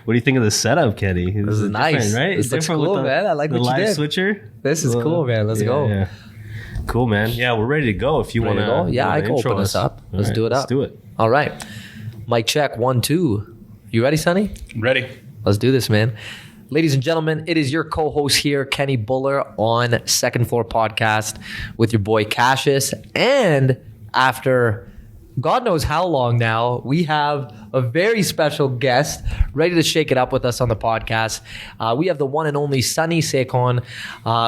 What do you think of the setup, Kenny? This is nice, right? This looks cool, man. I like the what you live did. switcher. This is cool, man. Let's go. Yeah. Cool, man. Yeah, we're ready to go. If you want to go? Yeah, I can open this up. Let's do it up. Let's do it. All right. Mic check, 1, 2. You ready, Sonny? Ready. Let's do this, man. Ladies and gentlemen, it is your co-host here, Kenny Buller, on Second Floor Podcast with your boy Cassius. And after God knows how long now, we have a very special guest ready to shake it up with us on the podcast. We have the one and only Sonny Sekhon,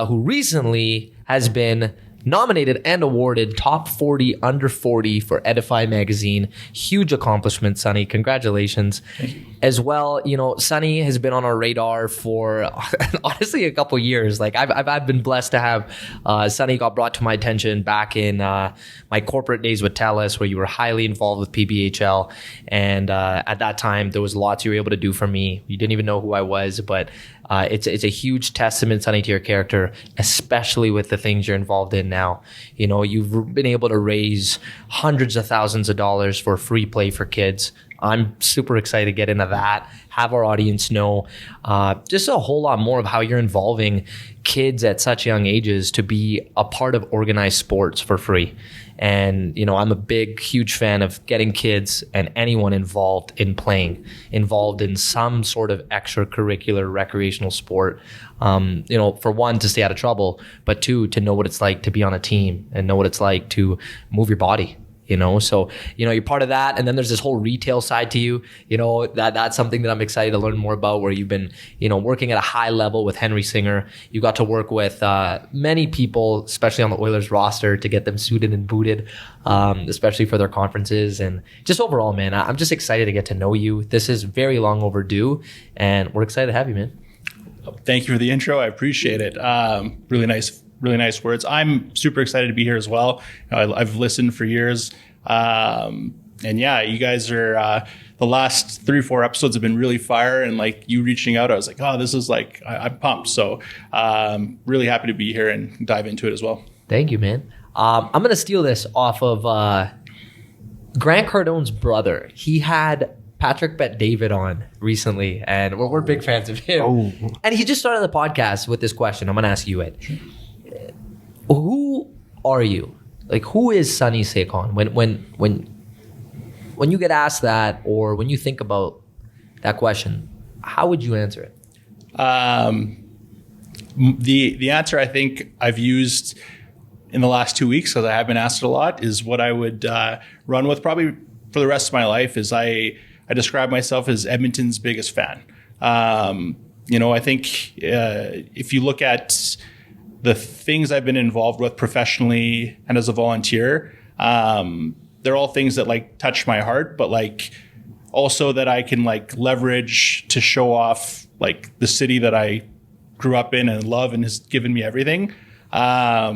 who recently has been nominated and awarded top 40 under 40 for Edify magazine. Huge accomplishment, Sonny. Congratulations. As well, you know, Sonny has been on our radar for honestly a couple years. Like I've been blessed to have Sonny got brought to my attention back in my corporate days with TELUS, where you were highly involved with PBHL. And at that time, there was lots you were able to do for me. You didn't even know who I was, but it's a huge testament, Sonny, to your character, especially with the things you're involved in now. You know, you've been able to raise hundreds of thousands of dollars for free play for kids. I'm super excited to get into that, have our audience know just a whole lot more of how you're involving kids at such young ages to be a part of organized sports for free. And, you know, I'm a big, huge fan of getting kids and anyone involved in playing, involved in some sort of extracurricular recreational sport. You know, for one, to stay out of trouble, but two, to know what it's like to be on a team and know what it's like to move your body. You know, so, you know, you're part of that. And then there's this whole retail side to you, you know, that's something that I'm excited to learn more about, where you've been, you know, working at a high level with Henry Singer. You got to work with many people, especially on the Oilers roster, to get them suited and booted, especially for their conferences. And just overall, man, I'm just excited to get to know you. This is very long overdue, and we're excited to have you, man. Thank you for the intro. I appreciate it. Really nice words. I'm super excited to be here as well. I've listened for years. And yeah, you guys are, the last 3-4 episodes have been really fire, and like you reaching out, I was like, oh, this is like, I'm pumped. So really happy to be here and dive into it as well. Thank you, man. I'm going to steal this off of Grant Cardone's brother. He had Patrick Bet-David on recently, and we're big fans of him. Oh. And he just started the podcast with this question. I'm going to ask you it. Who are you? Like, who is Sonny Sekhon? When you get asked that, or when you think about that question, how would you answer it? The answer I think I've used in the last 2 weeks, because I have been asked it a lot, is what I would run with probably for the rest of my life. Is I describe myself as Edmonton's biggest fan. You know, I think if you look at the things I've been involved with professionally and as a volunteer, they're all things that like touch my heart, but like also that I can like leverage to show off like the city that I grew up in and love and has given me everything. Yeah,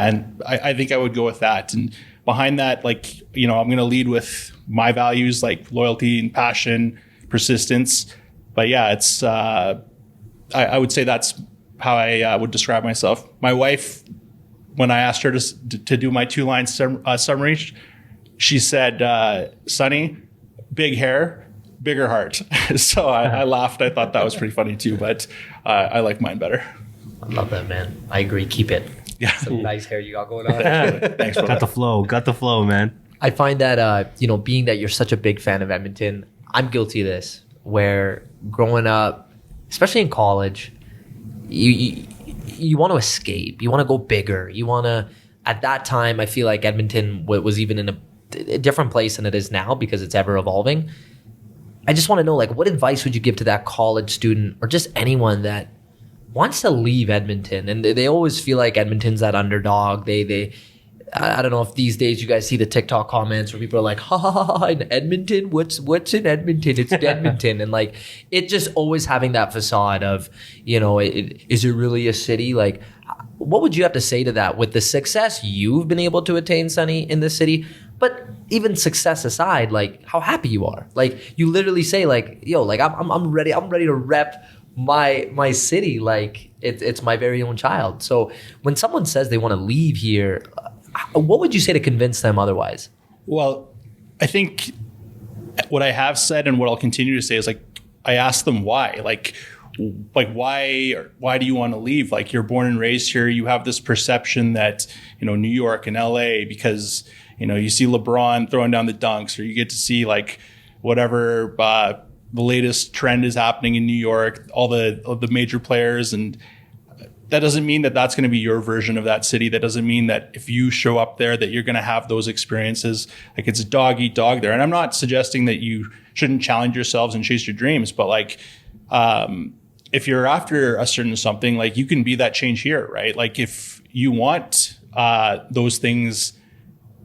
and I think I would go with that. And behind that, like, you know, I'm going to lead with my values, like loyalty and passion, persistence. But yeah, it's I would say that's how I would describe myself. My wife, when I asked her to do my 2-line summary, she said, Sonny, big hair, bigger heart. So I laughed. I thought that was pretty funny too, but I like mine better. I love that, man. I agree. Keep it. Yeah. Some nice hair you got going on. Thanks for Got the flow, man. I find that, you know, being that you're such a big fan of Edmonton, I'm guilty of this, where growing up, especially in college, you want to escape. You want to go bigger. You want to, at that time, I feel like Edmonton was even in a different place than it is now, because it's ever evolving. I just want to know, like, what advice would you give to that college student, or just anyone that wants to leave Edmonton? And they always feel like Edmonton's that underdog. I don't know if these days you guys see the TikTok comments where people are like, ha ha ha, in Edmonton? What's in Edmonton? It's Edmonton. And like, it just always having that facade of, you know, is it really a city? Like, what would you have to say to that with the success you've been able to attain, Sonny, in this city? But even success aside, like how happy you are. Like you literally say like, yo, like I'm ready to rep my city. Like it's my very own child. So when someone says they want to leave here, what would you say to convince them otherwise? Well, I think what I have said and what I'll continue to say is like, I ask them why, like why do you want to leave? Like, you're born and raised here. You have this perception that, New York and LA, because, you see LeBron throwing down the dunks, or you get to see like whatever, the latest trend is happening in New York, all the major players. And that doesn't mean that that's going to be your version of that city. That doesn't mean that if you show up there that you're going to have those experiences. Like, it's a dog eat dog there. And I'm not suggesting that you shouldn't challenge yourselves and chase your dreams, but like, if you're after a certain something, like, you can be that change here, right? Like, if you want those things,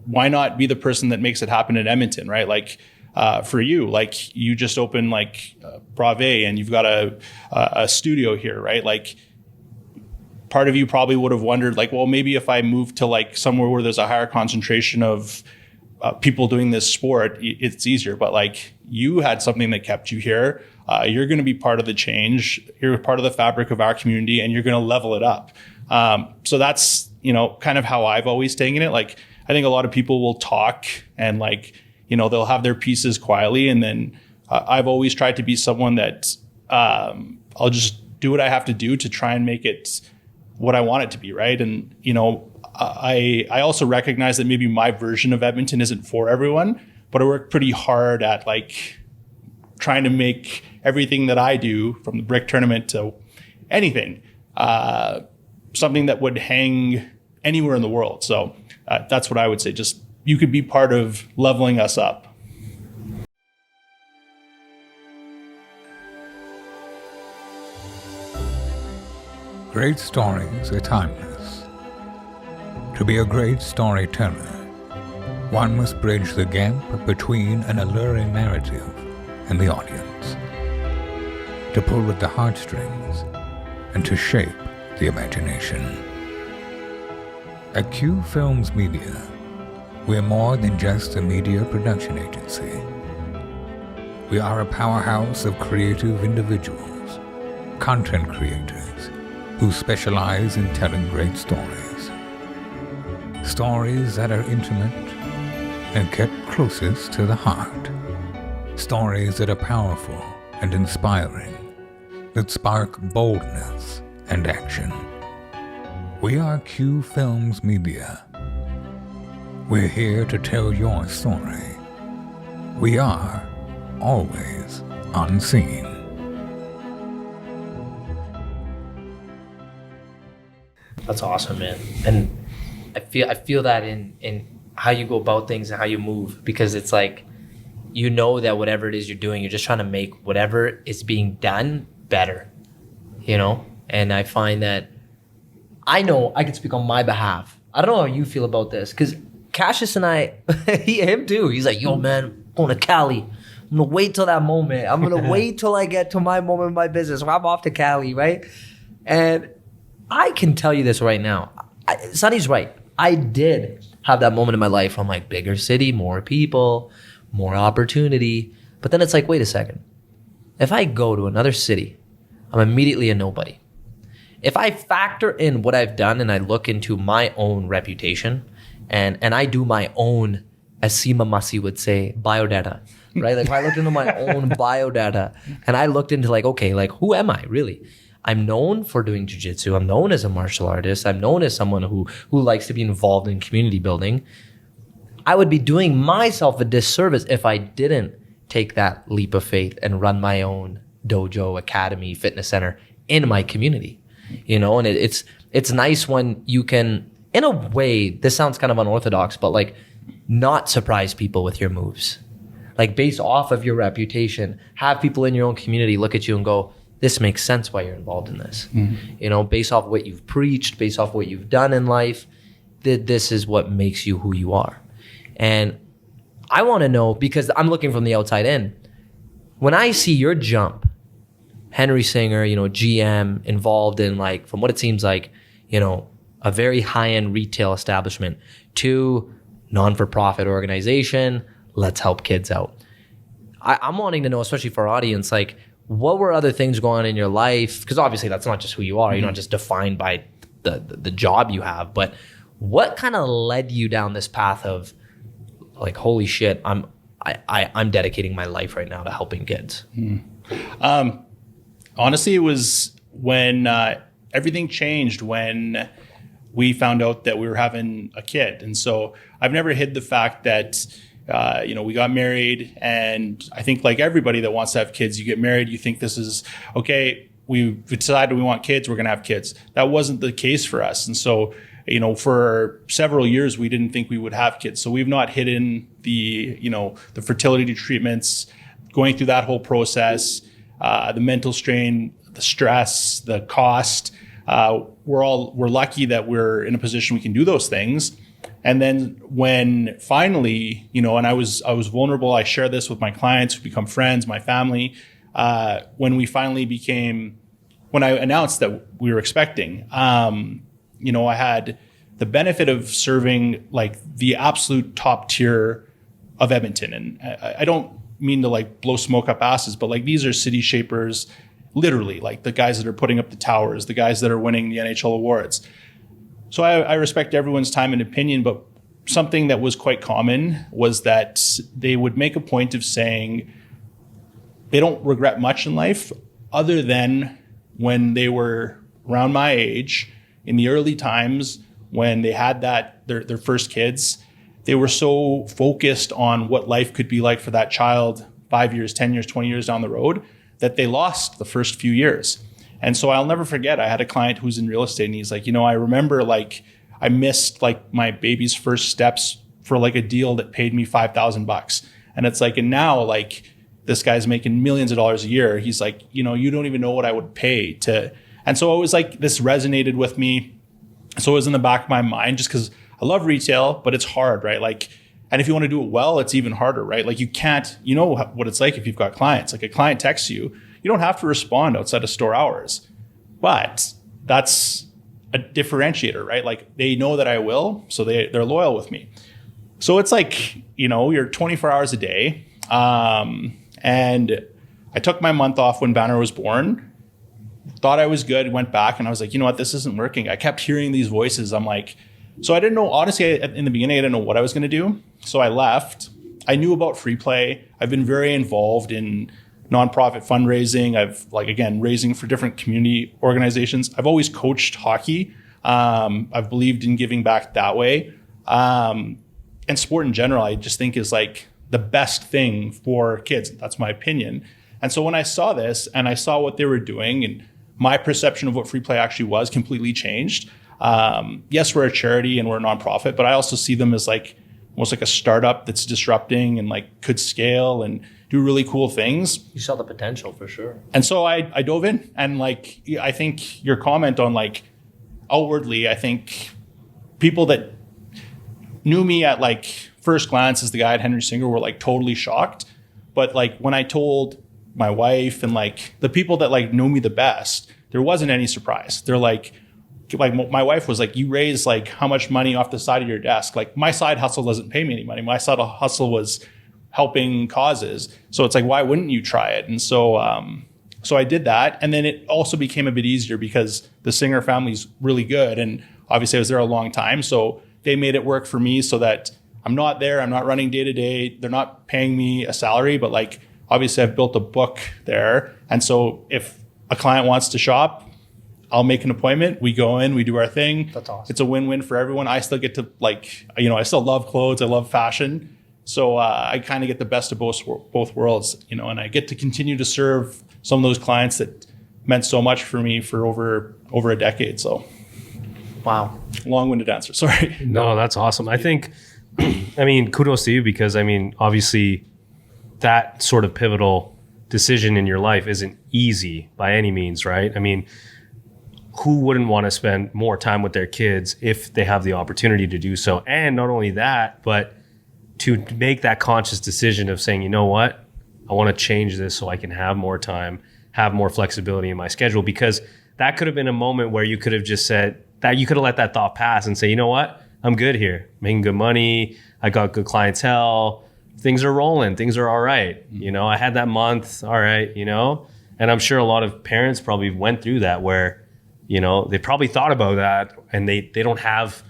why not be the person that makes it happen in Edmonton, right? Like, for you, like, you just opened like Brave and you've got a studio here, right? Like, part of you probably would have wondered, like, well, maybe if I move to like somewhere where there's a higher concentration of people doing this sport, it's easier. But like, you had something that kept you here. You're going to be part of the change. You're part of the fabric of our community, and you're going to level it up. So that's, kind of how I've always taken it. Like, I think a lot of people will talk and like, they'll have their pieces quietly. And then I've always tried to be someone that I'll just do what I have to do to try and make it what I want it to be, right? And, I also recognize that maybe my version of Edmonton isn't for everyone, but I work pretty hard at like trying to make everything that I do, from the brick tournament to anything, something that would hang anywhere in the world. So that's what I would say. Just, you could be part of leveling us up. Great stories are timeless. To be a great storyteller, one must bridge the gap between an alluring narrative and the audience, to pull at the heartstrings and to shape the imagination. At Q Films Media, we're more than just a media production agency. We are a powerhouse of creative individuals, content creators, who specialize in telling great stories. Stories that are intimate and kept closest to the heart. Stories that are powerful and inspiring, that spark boldness and action. We are Q Films Media. We're here to tell your story. We are always unseen. That's awesome, man. And I feel that in how you go about things and how you move, because it's like, that whatever it is you're doing, you're just trying to make whatever is being done better, And I find that I know I can speak on my behalf. I don't know how you feel about this, because Cassius and I, him too. He's like, yo, man, I'm going to Cali. I'm going to wait till that moment. I'm going to wait till I get to my moment in my business where I'm off to Cali, right? And I can tell you this right now. Sonny's right. I did have that moment in my life where I'm like, bigger city, more people, more opportunity. But then it's like, wait a second. If I go to another city, I'm immediately a nobody. If I factor in what I've done and I look into my own reputation and I do my own, as Seema Masi would say, biodata, right? Like, if I looked into my own biodata and I looked into like, okay, like, who am I really? I'm known for doing jiu-jitsu. I'm known as a martial artist. I'm known as someone who likes to be involved in community building. I would be doing myself a disservice if I didn't take that leap of faith and run my own dojo, academy, fitness center in my community. And it's nice when you can, in a way, this sounds kind of unorthodox, but like, not surprise people with your moves. Like, based off of your reputation, have people in your own community look at you and go, this makes sense why you're involved in this. Mm-hmm. Based off what you've preached, based off what you've done in life, this is what makes you who you are. And I want to know, because I'm looking from the outside in, when I see your jump, Henry Singer, GM, involved in, like, from what it seems like, a very high-end retail establishment to non-for-profit organization, let's help kids out. I'm wanting to know, especially for our audience, like, what were other things going on in your life? Because obviously that's not just who you are. You're not just defined by the job you have, but what kind of led you down this path of like, holy shit, I'm dedicating my life right now to helping kids? Honestly, it was when everything changed when we found out that we were having a kid. And so I've never hid the fact that, we got married, and I think like everybody that wants to have kids, you get married, you think this is, okay, we decided we want kids, we're going to have kids. That wasn't the case for us. And so, for several years, we didn't think we would have kids. So we've not hidden the fertility treatments, going through that whole process, the mental strain, the stress, the cost. We're lucky that we're in a position we can do those things. And then when finally, and I was vulnerable, I share this with my clients who become friends, my family. When I announced that we were expecting, I had the benefit of serving like the absolute top tier of Edmonton. And I don't mean to like blow smoke up asses, but like these are city shapers, literally, like the guys that are putting up the towers, the guys that are winning the NHL awards. So I respect everyone's time and opinion, but something that was quite common was that they would make a point of saying they don't regret much in life other than when they were around my age in the early times when they had their first kids. They were so focused on what life could be like for that child 5 years, 10 years, 20 years down the road that they lost the first few years. And so I'll never forget, I had a client who's in real estate, and he's like, I remember like I missed like my baby's first steps for like a deal that paid me $5,000. And it's like, and now like this guy's making millions of dollars a year. He's like, you don't even know what I would pay to. And so it was like, this resonated with me. So it was in the back of my mind just because I love retail, but it's hard, right? Like, and if you want to do it well, it's even harder, right? Like you can't, what it's like if you've got clients, like a client texts you, you don't have to respond outside of store hours, but that's a differentiator, right? Like they know that I will, so they're loyal with me. So it's like, you're 24 hours a day. And I took my month off when Banner was born, thought I was good, went back, and I was like, this isn't working. I kept hearing these voices. I'm like, so I didn't know, honestly, in the beginning, I didn't know what I was going to do. So I left. I knew about free play. I've been very involved in nonprofit fundraising. I've raising for different community organizations. I've always coached hockey. I've believed in giving back that way. And sport in general, I just think is like the best thing for kids. That's my opinion. And so when I saw this and I saw what they were doing, and my perception of what free play actually was completely changed. Yes, we're a charity and we're a nonprofit, but I also see them as like almost like a startup that's disrupting and like could scale and do really cool things. You saw the potential for sure. And so I dove in, and like, I think your comment on like outwardly, I think people that knew me at like first glance as the guy at Henry Singer were like totally shocked. But like when I told my wife and like the people that like know me the best, there wasn't any surprise. They're like my wife was like, you raise like how much money off the side of your desk? Like my side hustle doesn't pay me any money. My side hustle was helping causes. So it's like, why wouldn't you try it? And so I did that. And then it also became a bit easier because the Singer family's really good. And obviously I was there a long time. So they made it work for me so that I'm not there. I'm not running day to day. They're not paying me a salary, but like, obviously I've built a book there. And so if a client wants to shop, I'll make an appointment. We go in, we do our thing. That's awesome. It's a win-win for everyone. I still get to like, I still love clothes. I love fashion. So I kind of get the best of both worlds, and I get to continue to serve some of those clients that meant so much for me for over a decade. So, wow, long-winded answer. Sorry. No, that's awesome. I think, kudos to you because obviously that sort of pivotal decision in your life isn't easy by any means, right? Who wouldn't want to spend more time with their kids if they have the opportunity to do so? And not only that, but to make that conscious decision of saying, you know what, I want to change this so I can have more time, have more flexibility in my schedule, because that could have been a moment where you could have just said that, you could have let that thought pass and say, you know what, I'm good here, making good money, I got good clientele, things are rolling, things are all right. I had that month, all right, and I'm sure a lot of parents probably went through that where, they probably thought about that and they don't have,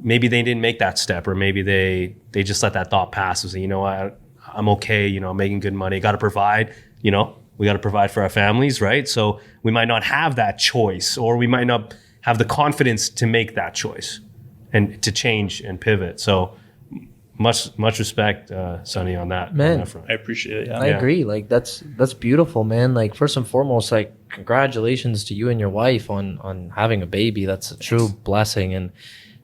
maybe they didn't make that step, or maybe they just let that thought pass and say, you know what, I'm okay, you know, making good money, got to provide, you know, we got to provide for our families, right? So we might not have that choice, or we might not have the confidence to make that choice and to change and pivot. So much respect, Sonny, on that, Man. on that front. I appreciate it. Yeah. I agree. Like that's beautiful, man. Like first and foremost, like congratulations to you and your wife on having a baby. That's a true blessing, and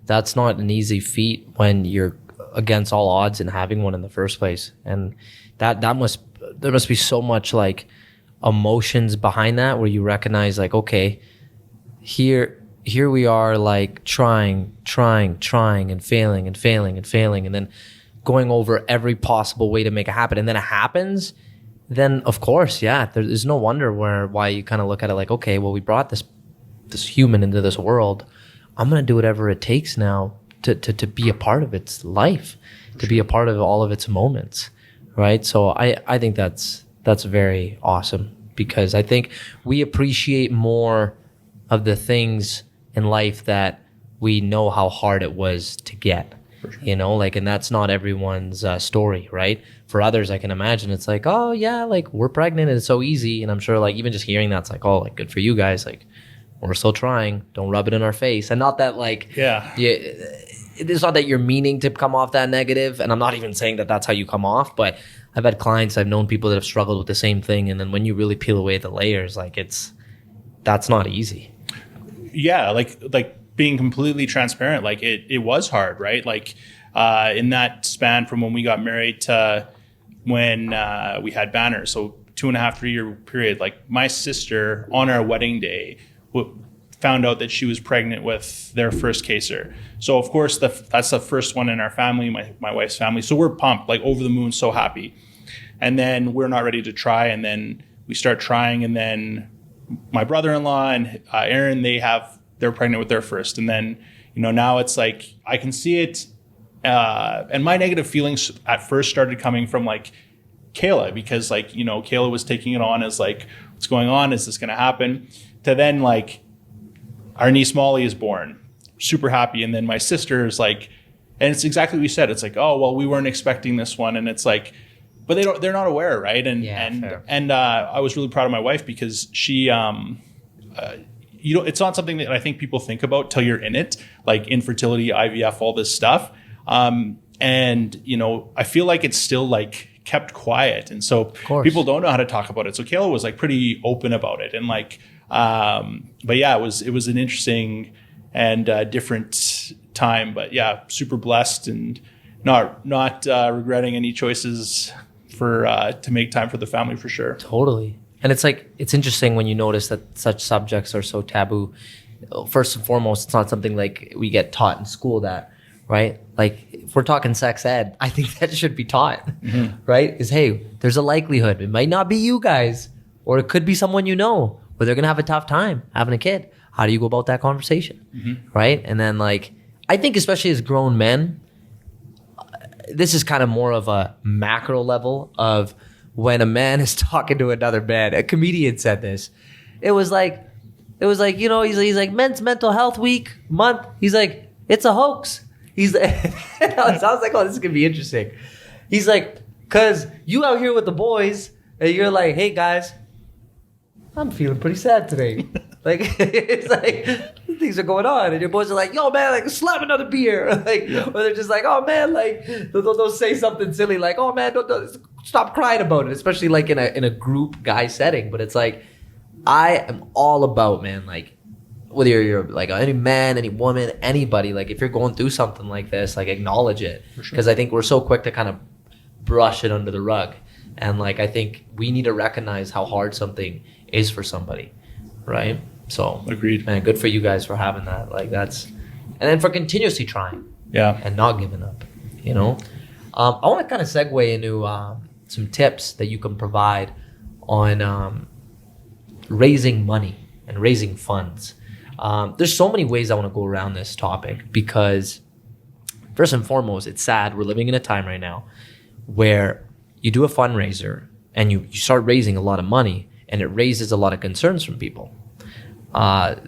that's not an easy feat when you're against all odds in having one in the first place. And there must be so much like emotions behind that, where you recognize like, okay, here we are, like trying and failing and then going over every possible way to make it happen, and then it happens. Then of course, yeah, there's no wonder why you kind of look at it like, okay, well, we brought this human into this world. I'm gonna do whatever it takes now to be a part of its life, to be a part of all of its moments, right? So I think that's very awesome, because I think we appreciate more of the things in life that we know how hard it was to get. Sure. You know, like, and that's not everyone's story, right? For others, I can imagine it's like, oh yeah, like we're pregnant and it's so easy. And I'm sure like even just hearing that's like, oh, like good for you guys. Like we're still trying. Don't rub it in our face. And not that like, yeah, it's not that you're meaning to come off that negative. And I'm not even saying that that's how you come off, but I've had clients, I've known people that have struggled with the same thing. And then when you really peel away the layers, like that's not easy. Yeah. Like being completely transparent, like it was hard, right? Like in that span from when we got married to when we had Banner, so 2.5, 3 year period, like my sister on our wedding day found out that she was pregnant with their first caser. So of course that's the first one in our family, my wife's family. So we're pumped, like over the moon, so happy. And then we're not ready to try. And then we start trying. And then my brother-in-law and Aaron, they're pregnant with their first. And then, you know, now it's like, I can see it. And my negative feelings at first started coming from like Kayla, because like, you know, Kayla was taking it on as like, what's going on? Is this going to happen? To then like our niece Molly is born, super happy. And then my sister is like, and it's exactly what you said. It's like, oh, well, we weren't expecting this one. And it's like, but they're not aware. Right. And I was really proud of my wife, because she, you know, it's not something that I think people think about till you're in it, like infertility, IVF, all this stuff. And, you know, I feel like it's still like kept quiet. And so people don't know how to talk about it. So Kayla was like pretty open about it. And like, but yeah, it was an interesting and different time, but yeah, super blessed and not regretting any choices to make time for the family, for sure. Totally. And it's like, it's interesting when you notice that such subjects are so taboo. First and foremost, it's not something like we get taught in school that, right? Like if we're talking sex ed, I think that should be taught, right? Is, hey, there's a likelihood. It might not be you guys, or it could be someone you know, but they're going to have a tough time having a kid. How do you go about that conversation? Right? And then like, I think especially as grown men, this is kind of more of a macro level of when a man is talking to another man. A comedian said this. It was like, you know, he's like, Men's Mental Health Week month. He's like, it's a hoax. He's like, I was like, oh, this is going to be interesting. He's like, cause you out here with the boys and you're like, hey guys, I'm feeling pretty sad today. Like, it's like, things are going on. And your boys are like, yo, man, like, slap another beer. Like, or they're just like, oh, man, like, they'll say something silly like, oh, man, don't stop crying about it. Especially, like, in a group guy setting. But it's like, I am all about, man, like, whether you're like any man, any woman, anybody, like, if you're going through something like this, like, acknowledge it. Because I think we're so quick to kind of brush it under the rug. And, like, I think we need to recognize how hard something is for somebody, right? So agreed. Man, good for you guys for having that. Like that's, and then for continuously trying, and not giving up. You know, I want to kind of segue into some tips that you can provide on raising money and raising funds. There's so many ways I want to go around this topic, because first and foremost, it's sad we're living in a time right now where you do a fundraiser and you start raising a lot of money, and it raises a lot of concerns from people.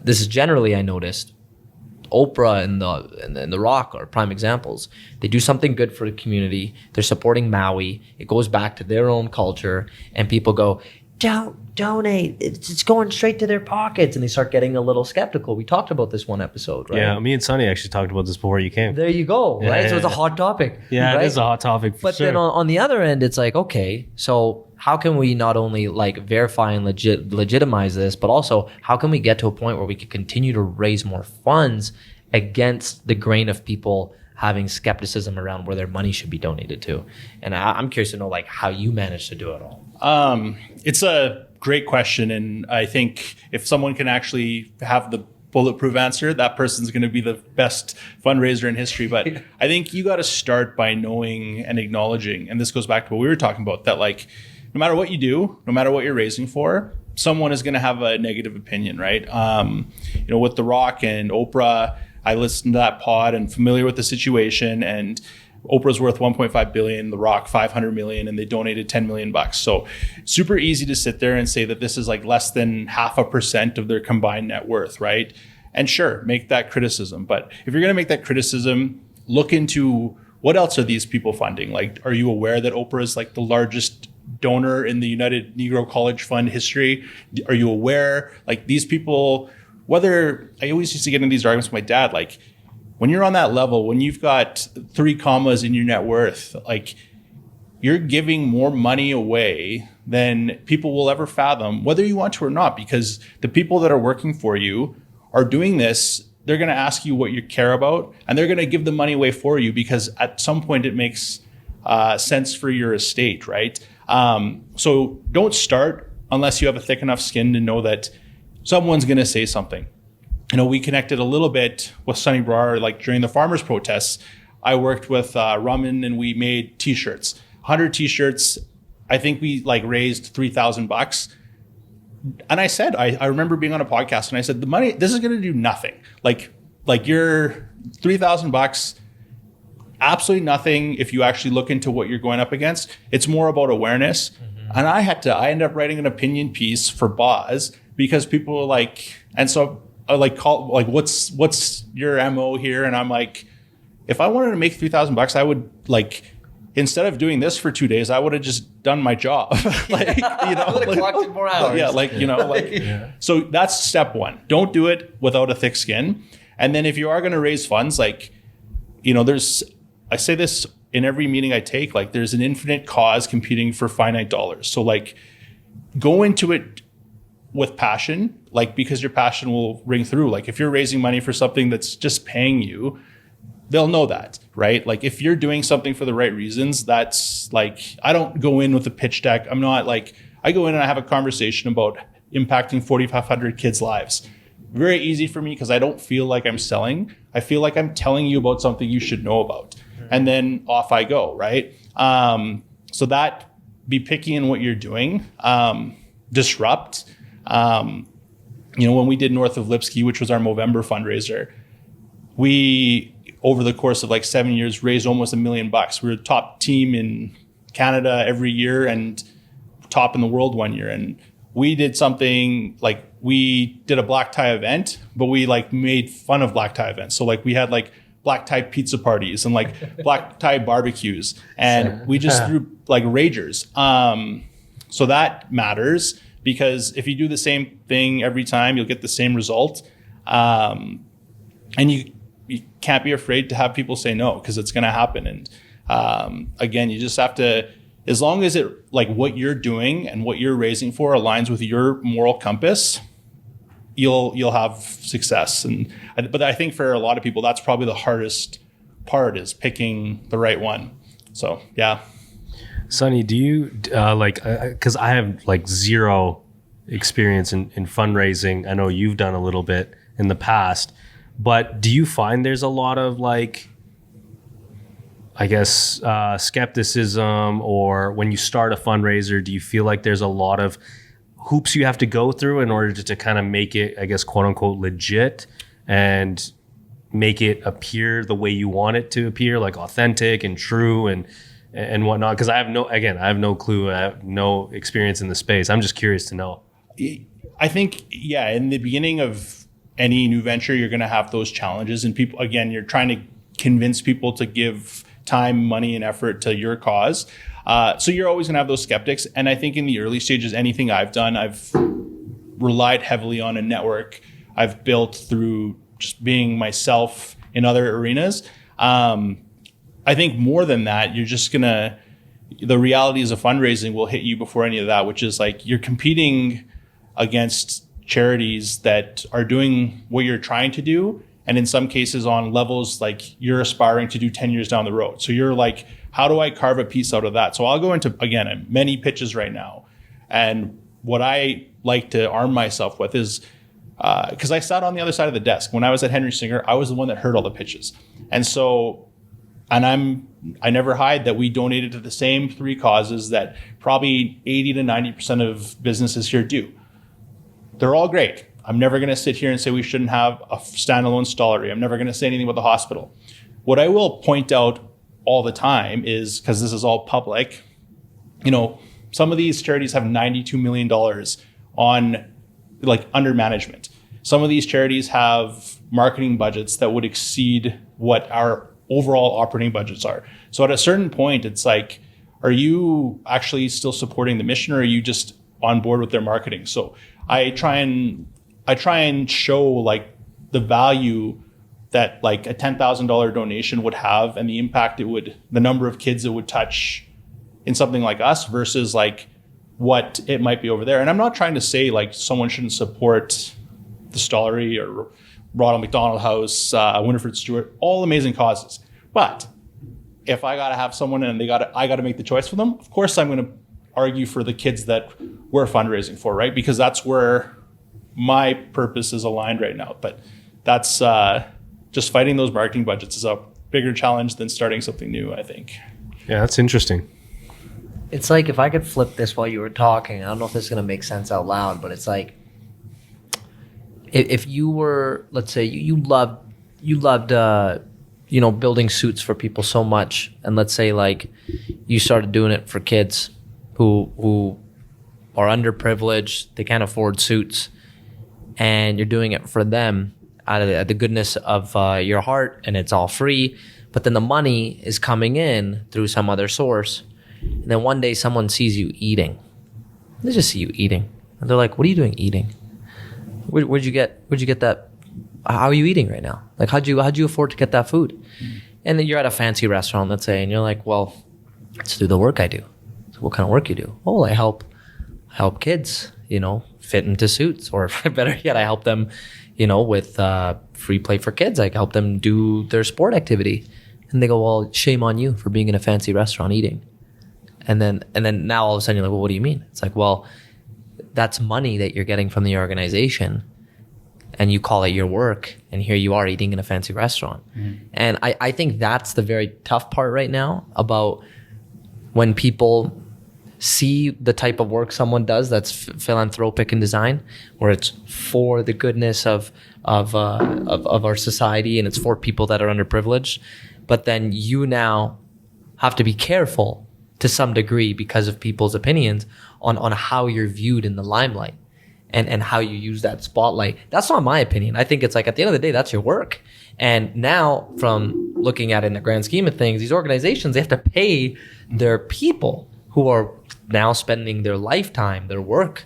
This is generally, I noticed, Oprah and the Rock are prime examples. They do something good for the community. They're supporting Maui. It goes back to their own culture, and people go, "Don't donate. It's going straight to their pockets," and they start getting a little skeptical. We talked about this one episode, right? Yeah, me and Sonny actually talked about this before you came. There you go, Yeah, right? yeah, So it's a yeah. hot topic. Yeah, right? it is a hot topic for But sure. then on the other end, it's like, okay, so how can we not only like verify and legitimize this, but also how can we get to a point where we can continue to raise more funds against the grain of people having skepticism around where their money should be donated to? And I'm curious to know like how you managed to do it all. It's a great question. And I think if someone can actually have the bulletproof answer, that person's going to be the best fundraiser in history. But I think you got to start by knowing and acknowledging, and this goes back to what we were talking about, that like, no matter what you do, no matter what you're raising for, someone is going to have a negative opinion, right? With The Rock and Oprah, I listened to that pod and familiar with the situation, and Oprah's worth 1.5 billion, The Rock 500 million, and they donated 10 million bucks. So super easy to sit there and say that this is like less than 0.5% of their combined net worth, right? And sure, make that criticism. But if you're going to make that criticism, look into what else are these people funding? Like, are you aware that Oprah is like the largest donor in the United Negro College Fund history? Are you aware, like these people, whether, I always used to get into these arguments with my dad, like when you're on that level, when you've got 3 commas in your net worth, like you're giving more money away than people will ever fathom, whether you want to or not, because the people that are working for you are doing this. They're going to ask you what you care about, and they're going to give the money away for you because at some point it makes sense for your estate, right? So don't start unless you have a thick enough skin to know that someone's going to say something. We connected a little bit with Sonny Brar, like during the farmers' protests. I worked with Raman and we made t-shirts, 100 t-shirts. I think we like raised $3,000. And I said, I remember being on a podcast and I said, the money, this is going to do nothing. Like your $3,000, absolutely nothing if you actually look into what you're going up against. It's more about awareness. Mm-hmm. And I ended up writing an opinion piece for Boz because people were like, and so I what's your MO here? And I'm like, if I wanted to make $3,000, I would like, instead of doing this for 2 days, I would have just done my job. Clocked in more hours. Yeah, So that's step one. Don't do it without a thick skin. And then if you are going to raise funds, I say this in every meeting I take, like there's an infinite cause competing for finite dollars. So like go into it with passion, like because your passion will ring through. Like if you're raising money for something that's just paying you, they'll know that, right? Like if you're doing something for the right reasons, that's like, I don't go in with a pitch deck. I'm not like, I go in and I have a conversation about impacting 4,500 kids' lives. Very easy for me because I don't feel like I'm selling. I feel like I'm telling you about something you should know about. And then off I go, right? So that, be picky in what you're doing. Disrupt. When we did North of Lipsky, which was our Movember fundraiser, we, over the course of like 7 years, raised almost $1 million. We were top team in Canada every year and top in the world one year. And we did something like, we did a black tie event, but we like made fun of black tie events. So like we had like black tie pizza parties and like black tie barbecues, and we just threw like ragers. So that matters, because if you do the same thing every time, you'll get the same result. And you can't be afraid to have people say no, because it's going to happen. And again, you just have to, as long as it, like what you're doing and what you're raising for aligns with your moral compass, you'll have success. But I think for a lot of people, that's probably the hardest part, is picking the right one. So yeah. Sonny, do you because I have like zero experience in fundraising. I know you've done a little bit in the past, but do you find there's a lot of like, I guess, skepticism, or when you start a fundraiser, do you feel like there's a lot of hoops you have to go through in order to kind of make it, I guess, quote unquote, legit, and make it appear the way you want it to appear, like authentic and true and whatnot? Because I have no clue. I have no experience in the space. I'm just curious to know. I think, yeah, in the beginning of any new venture, you're going to have those challenges. And people, again, you're trying to convince people to give time, money, and effort to your cause. So you're always going to have those skeptics. And I think in the early stages, anything I've done, I've relied heavily on a network I've built through just being myself in other arenas. I think more than that, you're just going to, the realities of fundraising will hit you before any of that, which is like you're competing against charities that are doing what you're trying to do. And in some cases on levels like you're aspiring to do 10 years down the road. So you're like, how do I carve a piece out of that? So I'll go into, again, many pitches right now. And what I like to arm myself with is, because I sat on the other side of the desk. When I was at Henry Singer, I was the one that heard all the pitches. And so, and I never hide that we donated to the same 3 causes that probably 80 to 90% of businesses here do. They're all great. I'm never going to sit here and say we shouldn't have a standalone stollery. I'm never going to say anything about the hospital. What I will point out all the time is, because this is all public, you know, some of these charities have $92 million on, like, under management. Some of these charities have marketing budgets that would exceed what our overall operating budgets are. So at a certain point, it's like, are you actually still supporting the mission, or are you just on board with their marketing? So I try and show like the value that like a $10,000 donation would have, and the impact it would, the number of kids it would touch in something like us versus like what it might be over there. And I'm not trying to say like someone shouldn't support the Stollery or Ronald McDonald House, Winifred Stewart, all amazing causes. But if I got to have someone and I got to make the choice for them, of course I'm going to argue for the kids that we're fundraising for, right? Because that's where my purpose is aligned right now. But that's just fighting those marketing budgets is a bigger challenge than starting something new, I think. Yeah, that's interesting. It's like, if I could flip this while you were talking, I don't know if this is going to make sense out loud, but it's like, if you were, let's say you loved, building suits for people so much. And let's say like you started doing it for kids who are underprivileged, they can't afford suits, and you're doing it for them out of the goodness of your heart, and it's all free. But then the money is coming in through some other source. And then one day someone sees you eating. They just see you eating. And they're like, what are you doing eating? Where'd you get that? How are you eating right now? Like, how'd you afford to get that food? Mm-hmm. And then you're at a fancy restaurant, let's say, and you're like, well, it's through the work I do. So what kind of work you do? Oh, I help kids, fit into suits, or better yet, I help them, with free play for kids. I help them do their sport activity. And they go, well, shame on you for being in a fancy restaurant eating. And then now all of a sudden you're like, well, what do you mean? It's like, well, that's money that you're getting from the organization, and you call it your work, and here you are eating in a fancy restaurant. Mm-hmm. And I think that's the very tough part right now about when people see the type of work someone does that's philanthropic in design, where it's for the goodness of our society, and it's for people that are underprivileged. But then you now have to be careful to some degree because of people's opinions on how you're viewed in the limelight and how you use that spotlight. That's not my opinion. I think it's like, at the end of the day, that's your work. And now, from looking at it in the grand scheme of things, these organizations, they have to pay their people who are now spending their lifetime, their work,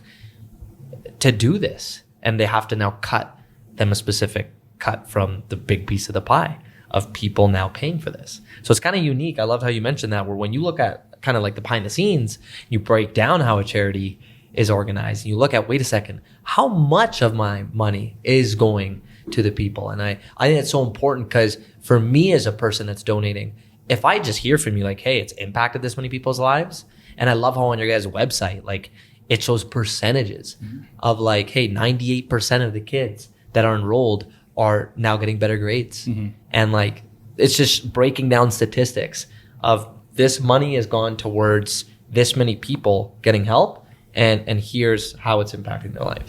to do this. And they have to now cut them a specific cut from the big piece of the pie of people now paying for this. So it's kind of unique. I love how you mentioned that, where when you look at kind of like the behind the scenes, you break down how a charity is organized, and you look at, wait a second, how much of my money is going to the people? And I think it's so important, because for me as a person that's donating, if I just hear from you like, hey, it's impacted this many people's lives, and I love how on your guys' website, like, it shows percentages of like, hey, 98% of the kids that are enrolled are now getting better grades. Mm-hmm. And like, it's just breaking down statistics of this money has gone towards this many people getting help, and here's how it's impacting their life.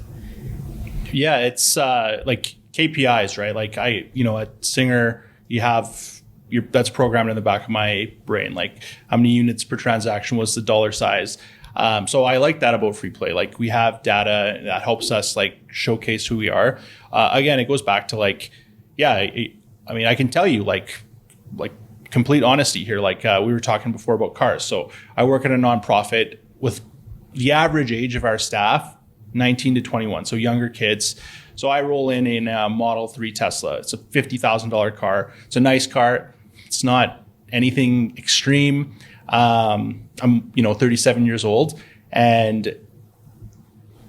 Yeah, it's like KPIs, right? Like at Singer, you have that's programmed in the back of my brain. Like, how many units per transaction was the dollar size? So I like that about free play. Like we have data that helps us like showcase who we are. Again, it goes back to like, I mean, I can tell you like complete honesty here. Like we were talking before about cars. So I work at a nonprofit with the average age of our staff, 19 to 21. So younger kids. So I roll in a Model 3 Tesla. It's a $50,000 car. It's a nice car. It's not anything extreme. I'm 37 years old, and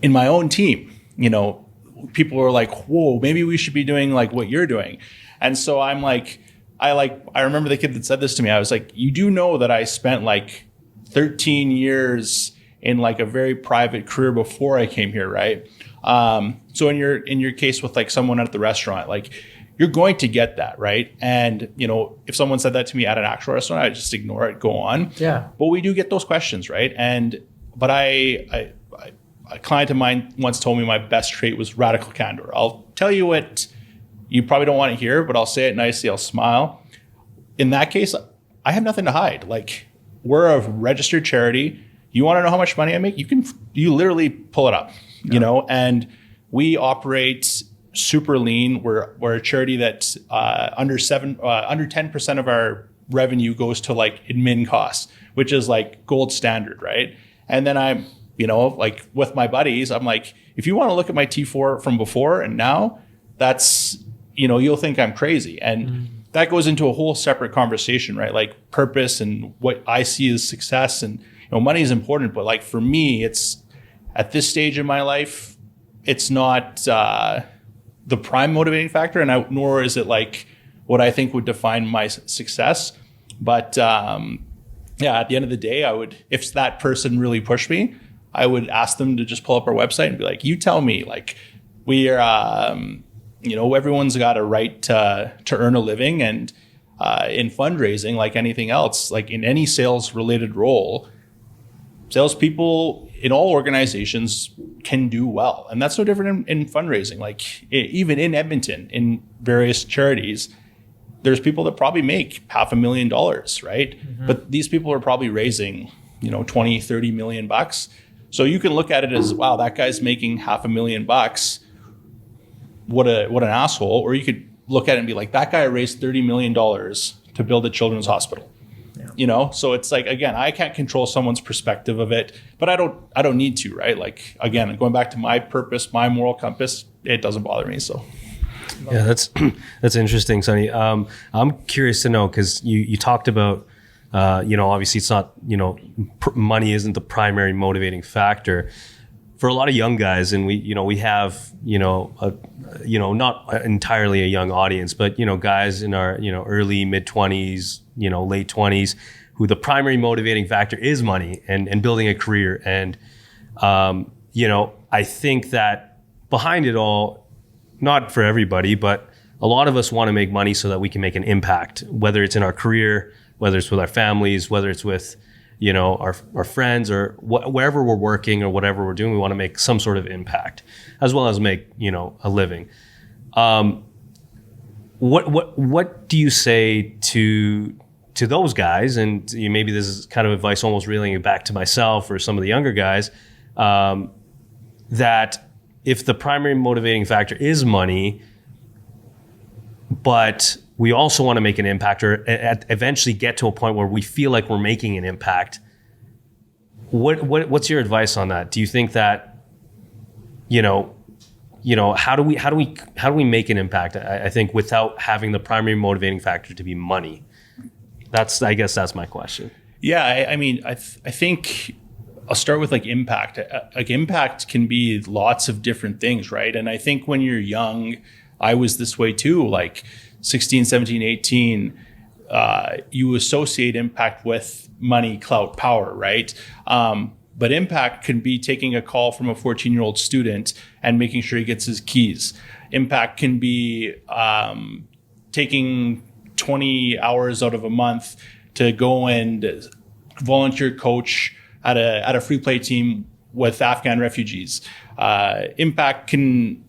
in my own team, people were like, whoa, maybe we should be doing like what you're doing. And so I'm like, I remember the kid that said this to me. I was like, you do know that I spent like 13 years in like a very private career before I came here, right? So in your case with like someone at the restaurant, like you're going to get that, right? And if someone said that to me at an actual restaurant, I just ignore it, go on. Yeah. But we do get those questions, right? But a client of mine once told me my best trait was radical candor. I'll tell you what you probably don't want to hear, but I'll say it nicely. I'll smile. In that case, I have nothing to hide. Like we're a registered charity. You want to know how much money I make? You literally pull it up, and we operate super lean. We're a charity that under 10% of our revenue goes to like admin costs, which is like gold standard, right? And then I'm, like with my buddies, I'm like, if you want to look at my T4 from before and now, that's, you'll think I'm crazy. And that goes into a whole separate conversation, right? Like purpose and what I see as success, and money is important, but like for me, it's at this stage in my life, it's not the prime motivating factor, and nor is it like what I think would define my success. But at the end of the day, I would, if that person really pushed me, I would ask them to just pull up our website and be like, you tell me, like we are, everyone's got a right to earn a living, and in fundraising, like anything else, like in any sales related role, salespeople in all organizations can do well. And that's no different in fundraising. Like even in Edmonton, in various charities, there's people that probably make $500,000, right? Mm-hmm. But these people are probably raising, 20, 30 million bucks. So you can look at it as, wow, that guy's making $500,000. What an asshole. Or you could look at it and be like, that guy raised $30 million to build a children's hospital. So it's like, again, I can't control someone's perspective of it, but I don't need to, right? Like, again, going back to my purpose, my moral compass, it doesn't bother me. So. Yeah, that's interesting, Sonny. I'm curious to know, because you talked about, obviously it's not, money isn't the primary motivating factor for a lot of young guys. And we have, not entirely a young audience, but, guys in our, early mid 20s, late 20s, who the primary motivating factor is money and building a career. And, I think that behind it all, not for everybody, but a lot of us want to make money so that we can make an impact, whether it's in our career, whether it's with our families, whether it's with, our friends, or wherever we're working or whatever we're doing. We want to make some sort of impact as well as make, a living. What do you say to those guys? And maybe this is kind of advice almost reeling it back to myself or some of the younger guys, that if the primary motivating factor is money, but we also want to make an impact, or eventually get to a point where we feel like we're making an impact, what's your advice on that? Do you think that, how do we make an impact? I think without having the primary motivating factor to be money. I guess that's my question. Yeah, I think I'll start with like impact. Like impact can be lots of different things, right? And I think when you're young, I was this way too, like 16, 17, 18, you associate impact with money, clout, power, right? But impact can be taking a call from a 14-year-old student and making sure he gets his keys. Impact can be taking 20 hours out of a month to go and volunteer coach at a free play team with Afghan refugees. Impact can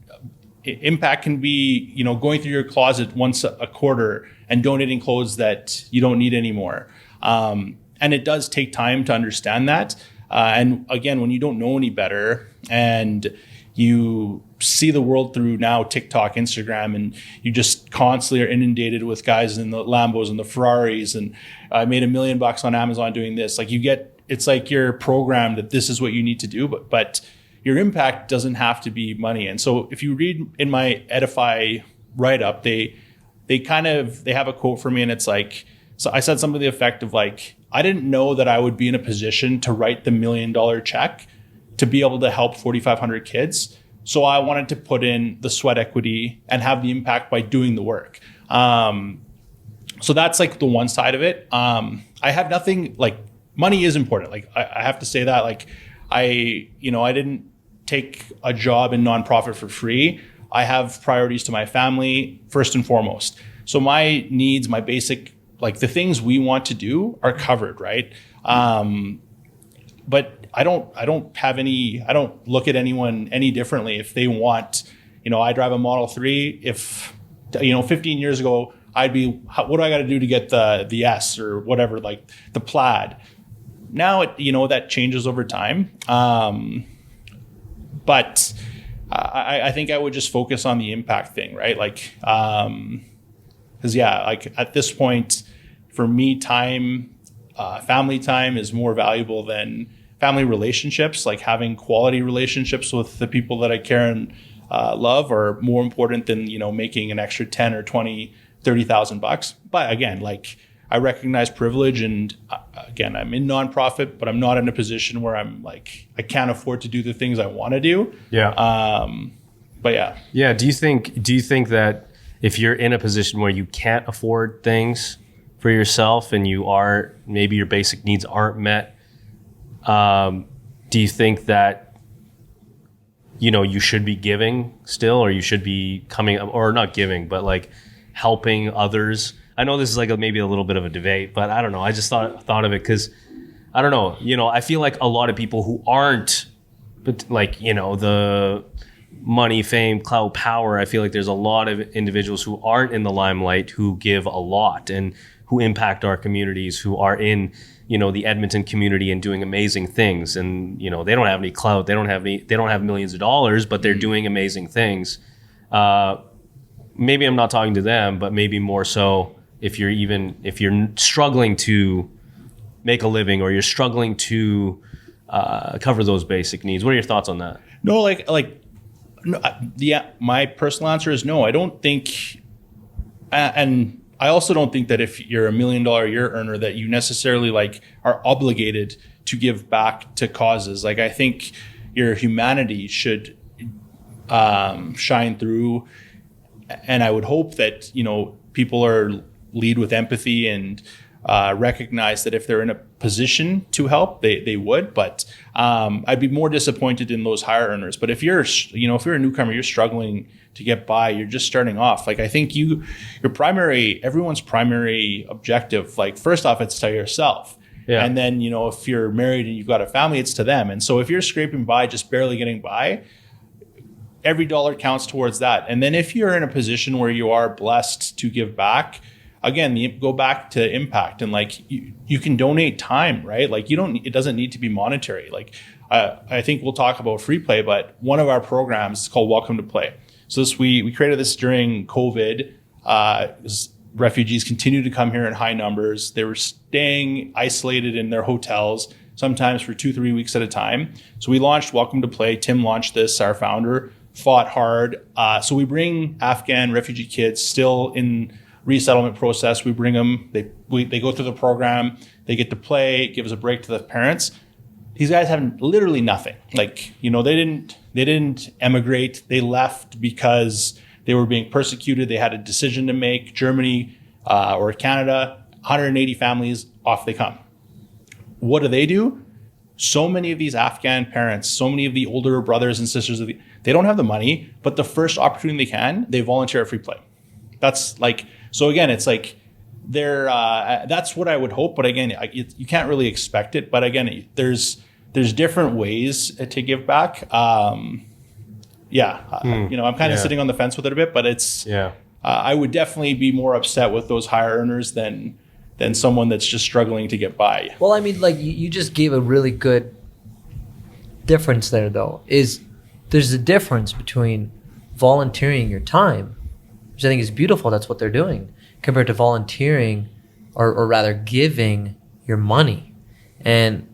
be, going through your closet once a quarter and donating clothes that you don't need anymore. And it does take time to understand that. And again, when you don't know any better and you see the world through now TikTok, Instagram, and you just constantly are inundated with guys in the Lambos and the Ferraris, and I made $1 million on Amazon doing this. Like it's like you're programmed that this is what you need to do, but your impact doesn't have to be money. And so if you read in my Edify write-up, they have a quote for me, and it's like, so I said something to the effect of like, I didn't know that I would be in a position to write the $1 million check to be able to help 4,500 kids. So I wanted to put in the sweat equity and have the impact by doing the work. So that's like the one side of it. I have nothing, like, money is important. Like I have to say that, like, I didn't take a job in nonprofit for free. I have priorities to my family first and foremost. So my needs, my basic, like the things we want to do are covered, right? But I don't look at anyone any differently if they want, I drive a Model 3. If, 15 years ago, I'd be, what do I got to do to get the S or whatever, like the Plaid? Now, that changes over time. But I think I would just focus on the impact thing, right? Like, because like at this point, for me, family time is more valuable than family relationships. Like having quality relationships with the people that I care and love are more important than making an extra 10 or 20, 30,000 bucks. But again, like I recognize privilege, and again, I'm in nonprofit, but I'm not in a position where I'm like I can't afford to do the things I want to do. Yeah. But yeah. Yeah. Do you think that if you're in a position where you can't afford things for yourself and maybe your basic needs aren't met, do you think that you should be giving still, or you should be or not giving, but like helping others? I know this is like maybe a little bit of a debate, but I don't know. I just thought of it because I don't know. I feel like a lot of people who aren't, but like the money, fame, clout, power. I feel like there's a lot of individuals who aren't in the limelight who give a lot and who impact our communities, who are in the Edmonton community and doing amazing things. And they don't have any clout, they don't have millions of dollars, but they're doing amazing things. Maybe I'm not talking to them, but maybe more so if you're struggling to make a living, or you're struggling to cover those basic needs. What are your thoughts on that? No, my personal answer is no. I don't think, and I also don't think that if you're $1 million a year earner that you necessarily like are obligated to give back to causes. Like I think your humanity should shine through, and I would hope that people lead with empathy and recognize that if they're in a position to help, they would. But I'd be more disappointed in those higher earners. But if you're a newcomer, you're struggling to get by, you're just starting off. Like I think everyone's primary objective, like first off, it's to yourself. Yeah. And then, if you're married and you've got a family, it's to them. And so if you're scraping by, just barely getting by, every dollar counts towards that. And then if you're in a position where you are blessed to give back, again, go back to impact, and like you can donate time, right? Like it doesn't need to be monetary. Like I think we'll talk about free play, but one of our programs is called Welcome to Play. So we created this during COVID. Refugees continued to come here in high numbers. They were staying isolated in their hotels, sometimes for 2-3 weeks at a time. So we launched Welcome to Play. Tim launched this, our founder, fought hard. So we bring Afghan refugee kids still in resettlement process. We bring them, they go through the program, they get to play, it gives a break to the parents. These guys have literally nothing. Like, they didn't emigrate. They left because they were being persecuted. They had a decision to make. Germany or Canada, 180 families, off they come. What do? So many of these Afghan parents, so many of the older brothers and sisters, they don't have the money, but the first opportunity they volunteer at free play. That's like, so again, it's like that's what I would hope. But again, you can't really expect it. But again, there's different ways to give back. I'm kind of sitting on the fence with it a bit, but it's, I would definitely be more upset with those higher earners than someone that's just struggling to get by. Well, I mean, like you just gave a really good difference there though is there's a difference between volunteering your time, which I think is beautiful. That's what they're doing, compared to volunteering or rather giving your money. And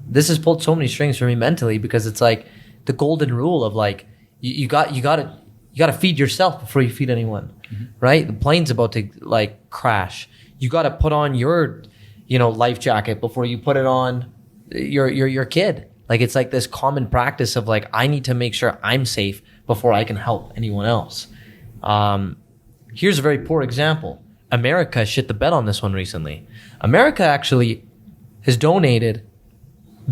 this has pulled so many strings for me mentally, because it's like the golden rule of like, you got to feed yourself before you feed anyone, right? The plane's about to like crash. You got to put on your, life jacket before you put it on your kid. Like, it's like this common practice of like, I need to make sure I'm safe before I can help anyone else. Here's a very poor example. America shit the bed on this one recently. America actually has donated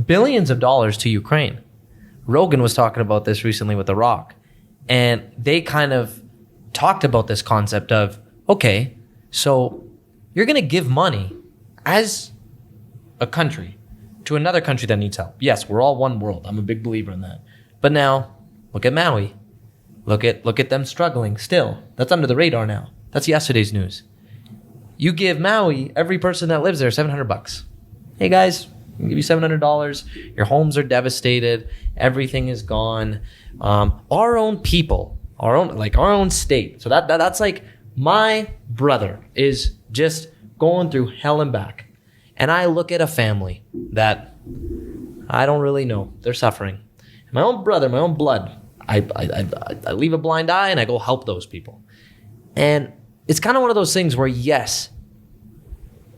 billions of dollars to Ukraine. Rogan was talking about this recently with The Rock. And they kind of talked about this concept of, okay, so you're going to give money as a country to another country that needs help. Yes, we're all one world. I'm a big believer in that. But now, look at Maui. Look at them struggling still. That's under the radar now. That's yesterday's news. You give Maui, every person that lives there, $700. Hey guys, I'll give you $700. Your homes are devastated. Everything is gone. Our own people, our own state. So that's like, my brother is just going through hell and back. And I look at a family that I don't really know. They're suffering. My own brother, my own blood. I leave a blind eye and I go help those people. And it's kind of one of those things where, yes,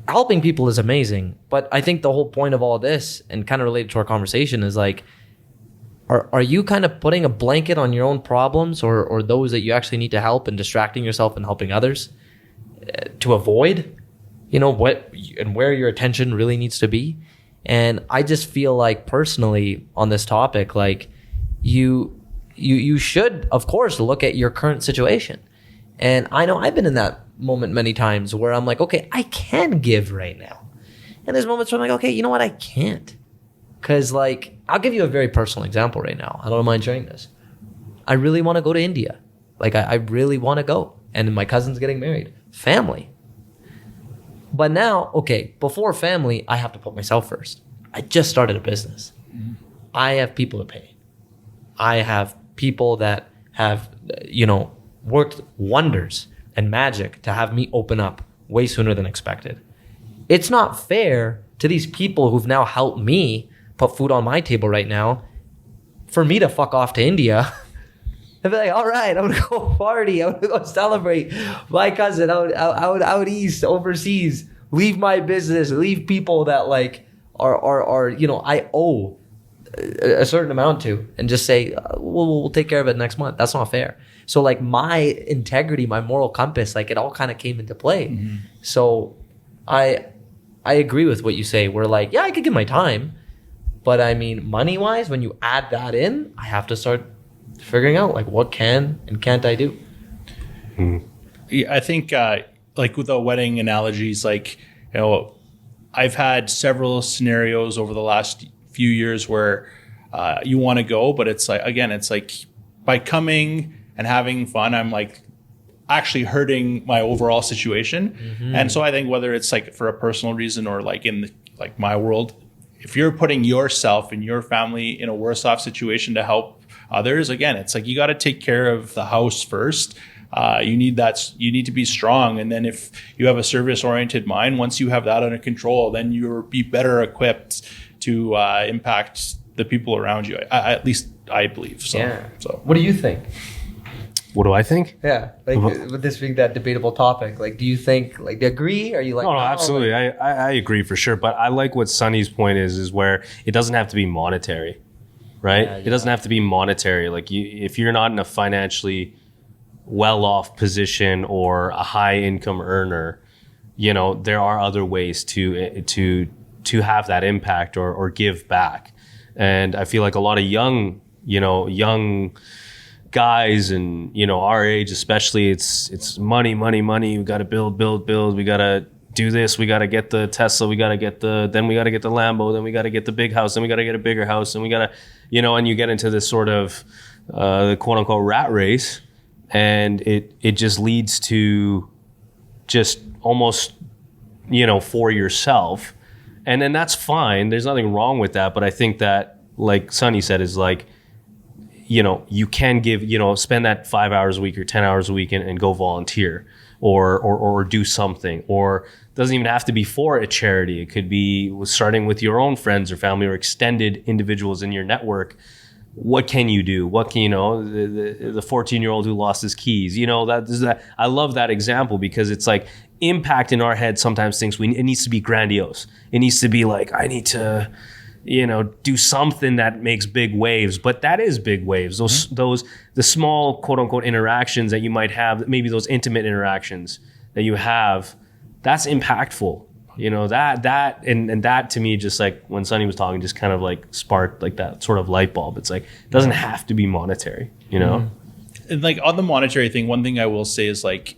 helping people is amazing. But I think the whole point of all this, and kind of related to our conversation, is like, are you kind of putting a blanket on your own problems or those that you actually need to help, and distracting yourself and helping others to avoid, what and where your attention really needs to be? And I just feel like personally on this topic, like you should, of course, look at your current situation. And I know I've been in that moment many times where I'm like, okay, I can give right now. And there's moments where I'm like, okay, you know what? I can't. Because like, I'll give you a very personal example right now. I don't mind sharing this. I really want to go to India. Like, I really want to go. And my cousin's getting married. Family. But now, okay, before family, I have to put myself first. I just started a business. I have people to pay. I have people that have, worked wonders and magic to have me open up way sooner than expected. It's not fair to these people who've now helped me put food on my table right now for me to fuck off to India and be like, all right, I'm gonna go party, I'm gonna go celebrate my cousin out east, overseas, leave my business, leave people that like are I owe a certain amount to, and just say, we'll take care of it next month. That's not fair. So like, my integrity, my moral compass, like, it all kind of came into play. So I agree with what you say. We're like, yeah, I could give my time, but I mean, money wise, when you add that in, I have to start figuring out like, what can and can't I do? Yeah, I think like with the wedding analogies, like, I've had several scenarios over the last few years where you want to go, but it's like, again, it's like, by coming and having fun, I'm like actually hurting my overall situation. And so I think whether it's like for a personal reason or like in like my world, if you're putting yourself and your family in a worse off situation to help others, again, it's like, you got to take care of the house first. You need to be strong. And then if you have a service oriented mind, once you have that under control, then you'll be better equipped to impact the people around you. At least I believe so. Yeah. So what do you think? What do I think? Yeah, like with this being that debatable topic, like, do you think, like, do you agree? Are you like, no, absolutely. I agree for sure. But I like what Sonny's point is where it doesn't have to be monetary, right? Yeah. It doesn't have to be monetary. Like, if you're not in a financially well-off position or a high income earner, there are other ways to have that impact or give back. And I feel like a lot of young guys and our age especially, it's money. We got to build. We got to do this. We got to get the Tesla. We got to get the Lambo. Then we got to get the big house. Then we got to get a bigger house. And we got to, and you get into this sort of the quote unquote rat race, and it just leads to just almost for yourself. And then that's fine. There's nothing wrong with that. But I think that like Sonny said, is like, you can give, spend that 5 hours a week or 10 hours a week and go volunteer or do something, or doesn't even have to be for a charity. It could be starting with your own friends or family or extended individuals in your network. What can you do? What can, the 14-year-old who lost his keys, that I love that example, because it's like impact in our head sometimes thinks it needs to be grandiose. It needs to be like, I need to, do something that makes big waves, but that is big waves. The small quote unquote interactions that you might have, maybe those intimate interactions that you have, that's impactful. That to me, just like when Sonny was talking, just kind of like sparked like that sort of light bulb. It's like, it doesn't have to be monetary, And like on the monetary thing, one thing I will say is like,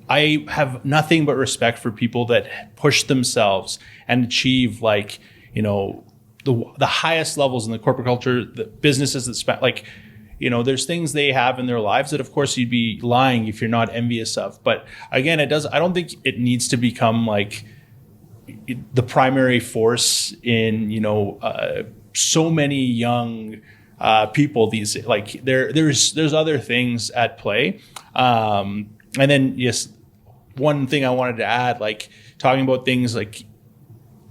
I have nothing but respect for people that push themselves and achieve like, the highest levels in the corporate culture, the businesses that spend like, there's things they have in their lives that of course you'd be lying if you're not envious of. But again, I don't think it needs to become like the primary force in, so many young people these, like there's other things at play. And then yes, one thing I wanted to add, like talking about things like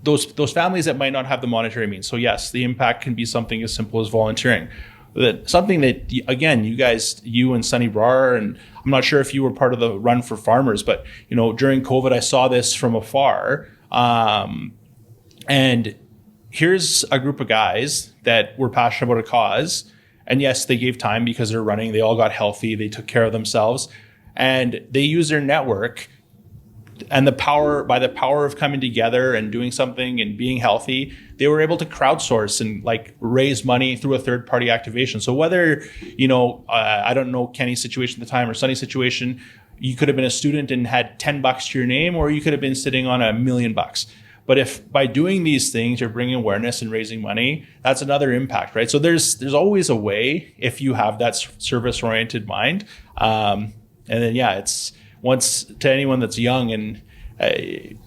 those families that might not have the monetary means. So yes, the impact can be something as simple as volunteering. That something that, again, you and Sonny Brar, and I'm not sure if you were part of the Run for Farmers, but, during COVID, I saw this from afar. And here's a group of guys that were passionate about a cause. And yes, they gave time because they're running. They all got healthy. They took care of themselves. And they used their network and by the power of coming together and doing something and being healthy, they were able to crowdsource and like raise money through a third party activation. So whether, I don't know Kenny's situation at the time or Sonny's situation, you could have been a student and had $10 to your name, or you could have been sitting on $1 million. But if by doing these things, you're bringing awareness and raising money, that's another impact, right? So there's always a way if you have that service oriented mind. And then, it's once to anyone that's young and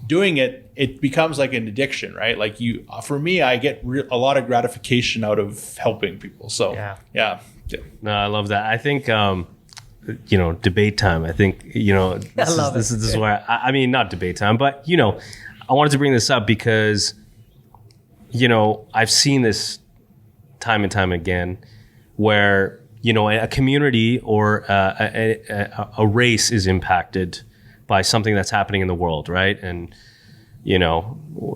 doing it, it becomes like an addiction, right? Like for me, I get a lot of gratification out of helping people. So yeah. No, I love that. I think, debate time. I think, this is where I mean, not debate time, but I wanted to bring this up because, I've seen this time and time again where, a community or a race is impacted by something that's happening in the world, right? And,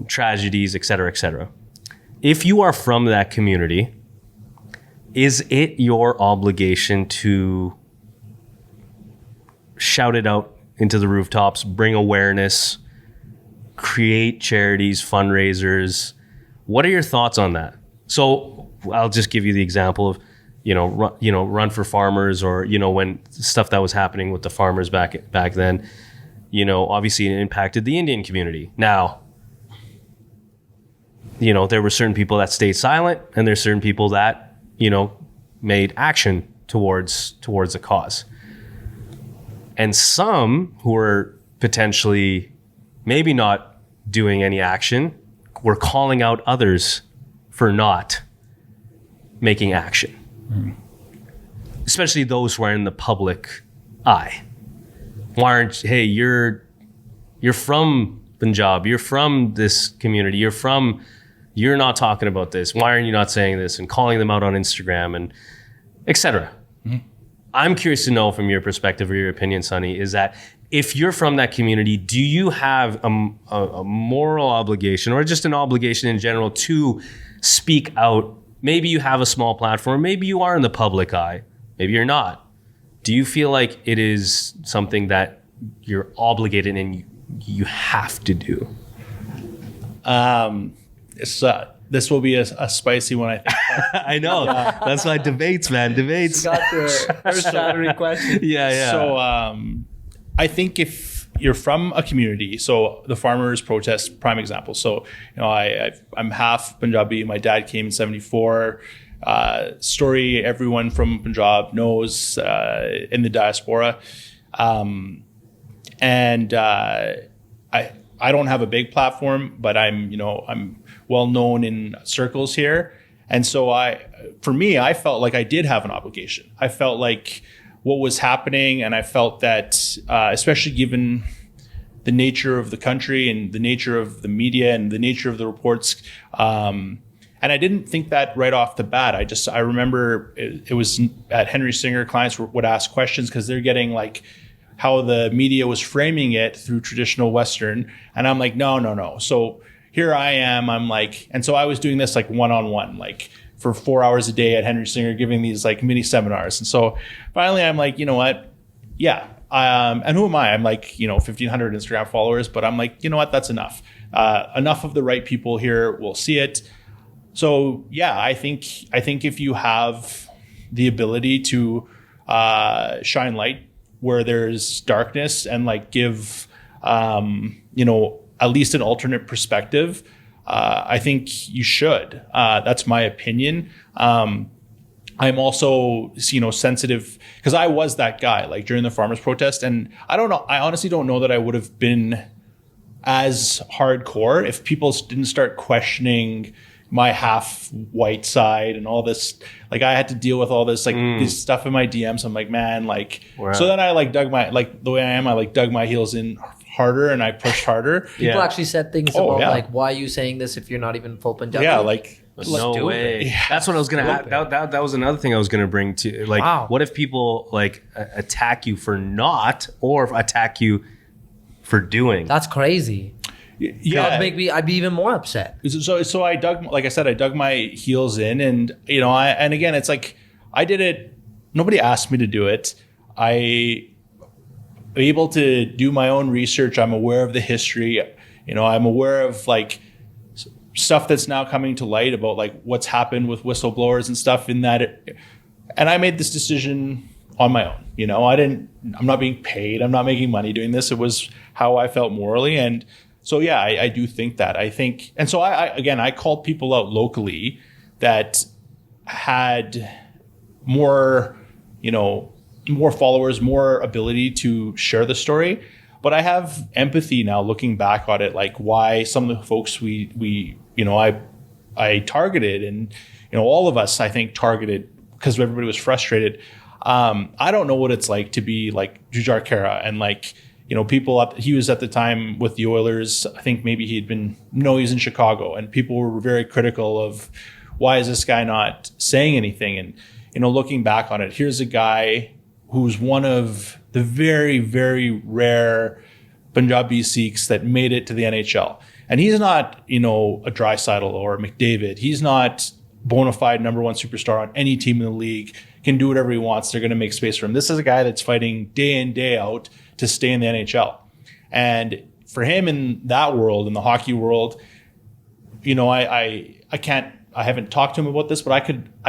tragedies, et cetera, et cetera. If you are from that community, is it your obligation to shout it out into the rooftops, bring awareness, create charities, fundraisers? What are your thoughts on that? So I'll just give you the example of, Run for Farmers, or, when stuff that was happening with the farmers back then, obviously it impacted the Indian community. Now, there were certain people that stayed silent, and there's certain people that, made action towards the cause. And some who were potentially maybe not doing any action were calling out others for not making action. Especially those who are in the public eye. Why aren't, hey, you're from Punjab, you're from this community, you're not talking about this. Why are you not saying this? And calling them out on Instagram and etc. Mm-hmm. I'm curious to know from your perspective or your opinion, Sonny, is that if you're from that community, do you have a moral obligation or just an obligation in general to speak out? Maybe you have a small platform. Maybe you are in the public eye. Maybe you're not. Do you feel like it is something that you're obligated and you have to do? This will be a spicy one, I think. I know. That's why debates, man. Debates. Got the shattering question. Yeah. So I think if you're from a community, so the farmers protest, prime example. So, I'm half Punjabi. My dad came in 1974. Story everyone from Punjab knows in the diaspora. And I don't have a big platform, but I'm well known in circles here. And so for me, I felt like I did have an obligation. I felt like what was happening, and I felt that, especially given the nature of the country and the nature of the media and the nature of the reports, and I didn't think that right off the bat. I remember it was at Henry Singer, clients would ask questions because they're getting like how the media was framing it through traditional Western. And I'm like, no. So here I am, I'm like, and so I was doing this like one-on-one, like for 4 hours a day at Henry Singer, giving these like mini seminars. And so finally I'm like, you know what? Yeah. And who am I? I'm like, 1,500 Instagram followers, but I'm like, you know what? That's enough. Enough of the right people here will see it. So yeah, I think if you have the ability to shine light where there's darkness and like give at least an alternate perspective, I think you should. That's my opinion. I'm also sensitive because I was that guy like during the farmers protest, and I don't know. I honestly don't know that I would have been as hardcore if people didn't start questioning my half white side and all this. Like I had to deal with all this this stuff in my DMs. I'm like, man, like, wow. So then I like dug my, like the way I am, I like dug my heels in harder and I pushed harder. People actually said things about like, why are you saying this if you're not even full Punjabi? Yeah, like, no way. Yeah. That's what I was gonna. That was another thing I was gonna bring to. Like, wow. What if people like attack you for not, or attack you for doing? That's crazy. Yeah, I'd be even more upset. So I dug, like I said, I dug my heels in, and and again, it's like I did it. Nobody asked me to do it. I am able to do my own research. I'm aware of the history. I'm aware of like stuff that's now coming to light about like what's happened with whistleblowers and stuff in that. And I made this decision on my own. I'm not being paid. I'm not making money doing this. It was how I felt morally. And so, yeah, I do think that. And so I called people out locally that had more, more followers, more ability to share the story. But I have empathy now looking back on it, like why some of the folks I targeted, and, all of us, I think, targeted because everybody was frustrated. I don't know what it's like to be like Jujhar Khaira and like, people he was at the time with the Oilers. I think maybe he's in Chicago, and people were very critical of why is this guy not saying anything? And, looking back on it, here's a guy who's one of the very, very rare Punjabi Sikhs that made it to the NHL. And he's not, a Draisaitl or a McDavid. He's not bona fide number one superstar on any team in the league, can do whatever he wants. They're going to make space for him. This is a guy that's fighting day in, day out to stay in the NHL. And for him in that world, in the hockey world, I haven't talked to him about this, but I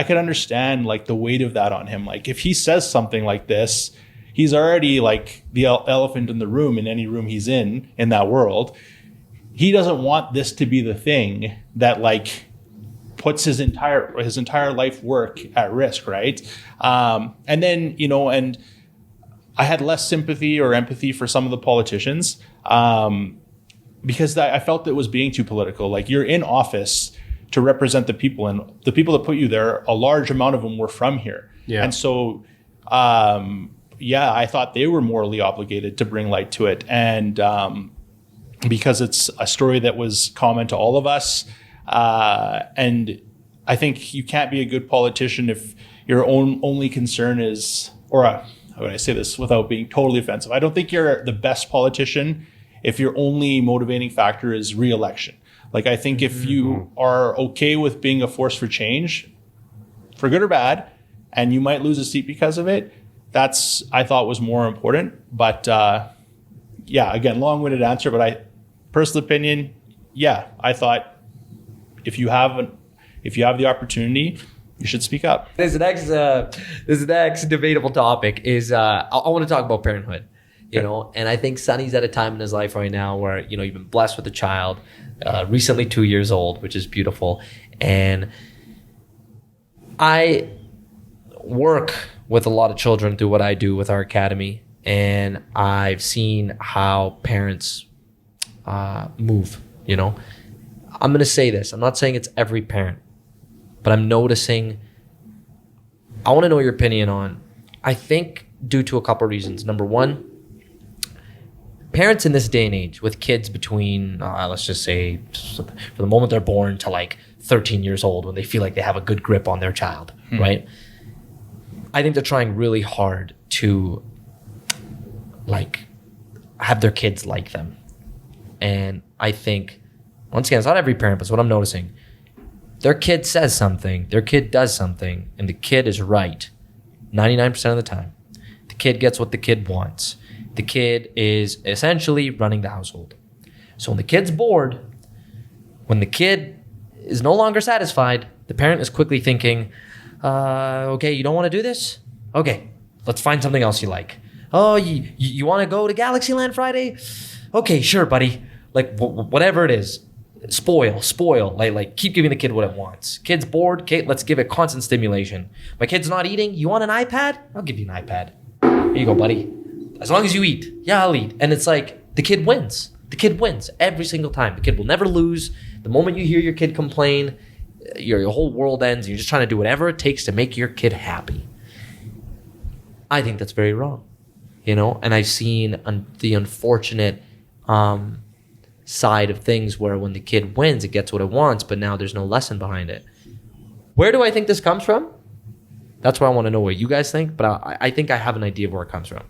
could understand like the weight of that on him. Like if he says something like this, he's already like the elephant in the room in any room he's in that world. He doesn't want this to be the thing that like puts his entire life work at risk, right? And then, and I had less sympathy or empathy for some of the politicians because I felt it was being too political. Like you're in office to represent the people, and the people that put you there, a large amount of them were from here. Yeah. And so, I thought they were morally obligated to bring light to it. And because it's a story that was common to all of us. And I think you can't be a good politician if your only concern is, how would I say this without being totally offensive? I don't think you're the best politician if your only motivating factor is re-election. Like I think if you are okay with being a force for change, for good or bad, and you might lose a seat because of it, I thought was more important. But again, long-winded answer, but personal opinion, I thought if you have the opportunity, you should speak up. This next debatable topic is I want to talk about parenthood. And I think Sonny's at a time in his life right now where you've been blessed with a child, recently 2 years old, which is beautiful. And I work with a lot of children through what I do with our academy, and I've seen how parents move. I'm going to say this. I'm not saying it's every parent, but I'm noticing, I want to know your opinion on, I think due to a couple of reasons. Number one, parents in this day and age with kids between, let's just say, for the moment they're born to like 13 years old, when they feel like they have a good grip on their child, right? I think they're trying really hard to like have their kids like them. And I think, once again, it's not every parent, but it's what I'm noticing. Their kid says something, their kid does something, and the kid is right 99% of the time. The kid gets what the kid wants. The kid is essentially running the household. So when the kid's bored, when the kid is no longer satisfied, the parent is quickly thinking, okay, you don't want to do this? Okay, let's find something else you like. Oh, you want to go to Galaxyland Friday? Okay, sure, buddy. Like, whatever it is. Spoil. Like keep giving the kid what it wants. Kid's bored, okay, let's give it constant stimulation. My kid's not eating, you want an iPad? I'll give you an iPad. Here you go, buddy. As long as you eat. Yeah, I'll eat. And it's like, the kid wins. The kid wins every single time. The kid will never lose. The moment you hear your kid complain, your whole world ends. You're just trying to do whatever it takes to make your kid happy. I think that's very wrong. You know, and I've seen the unfortunate side of things where when the kid wins, it gets what it wants, but now there's no lesson behind it. Where do I think this comes from? That's why I want to know what you guys think, but I think I have an idea of where it comes from.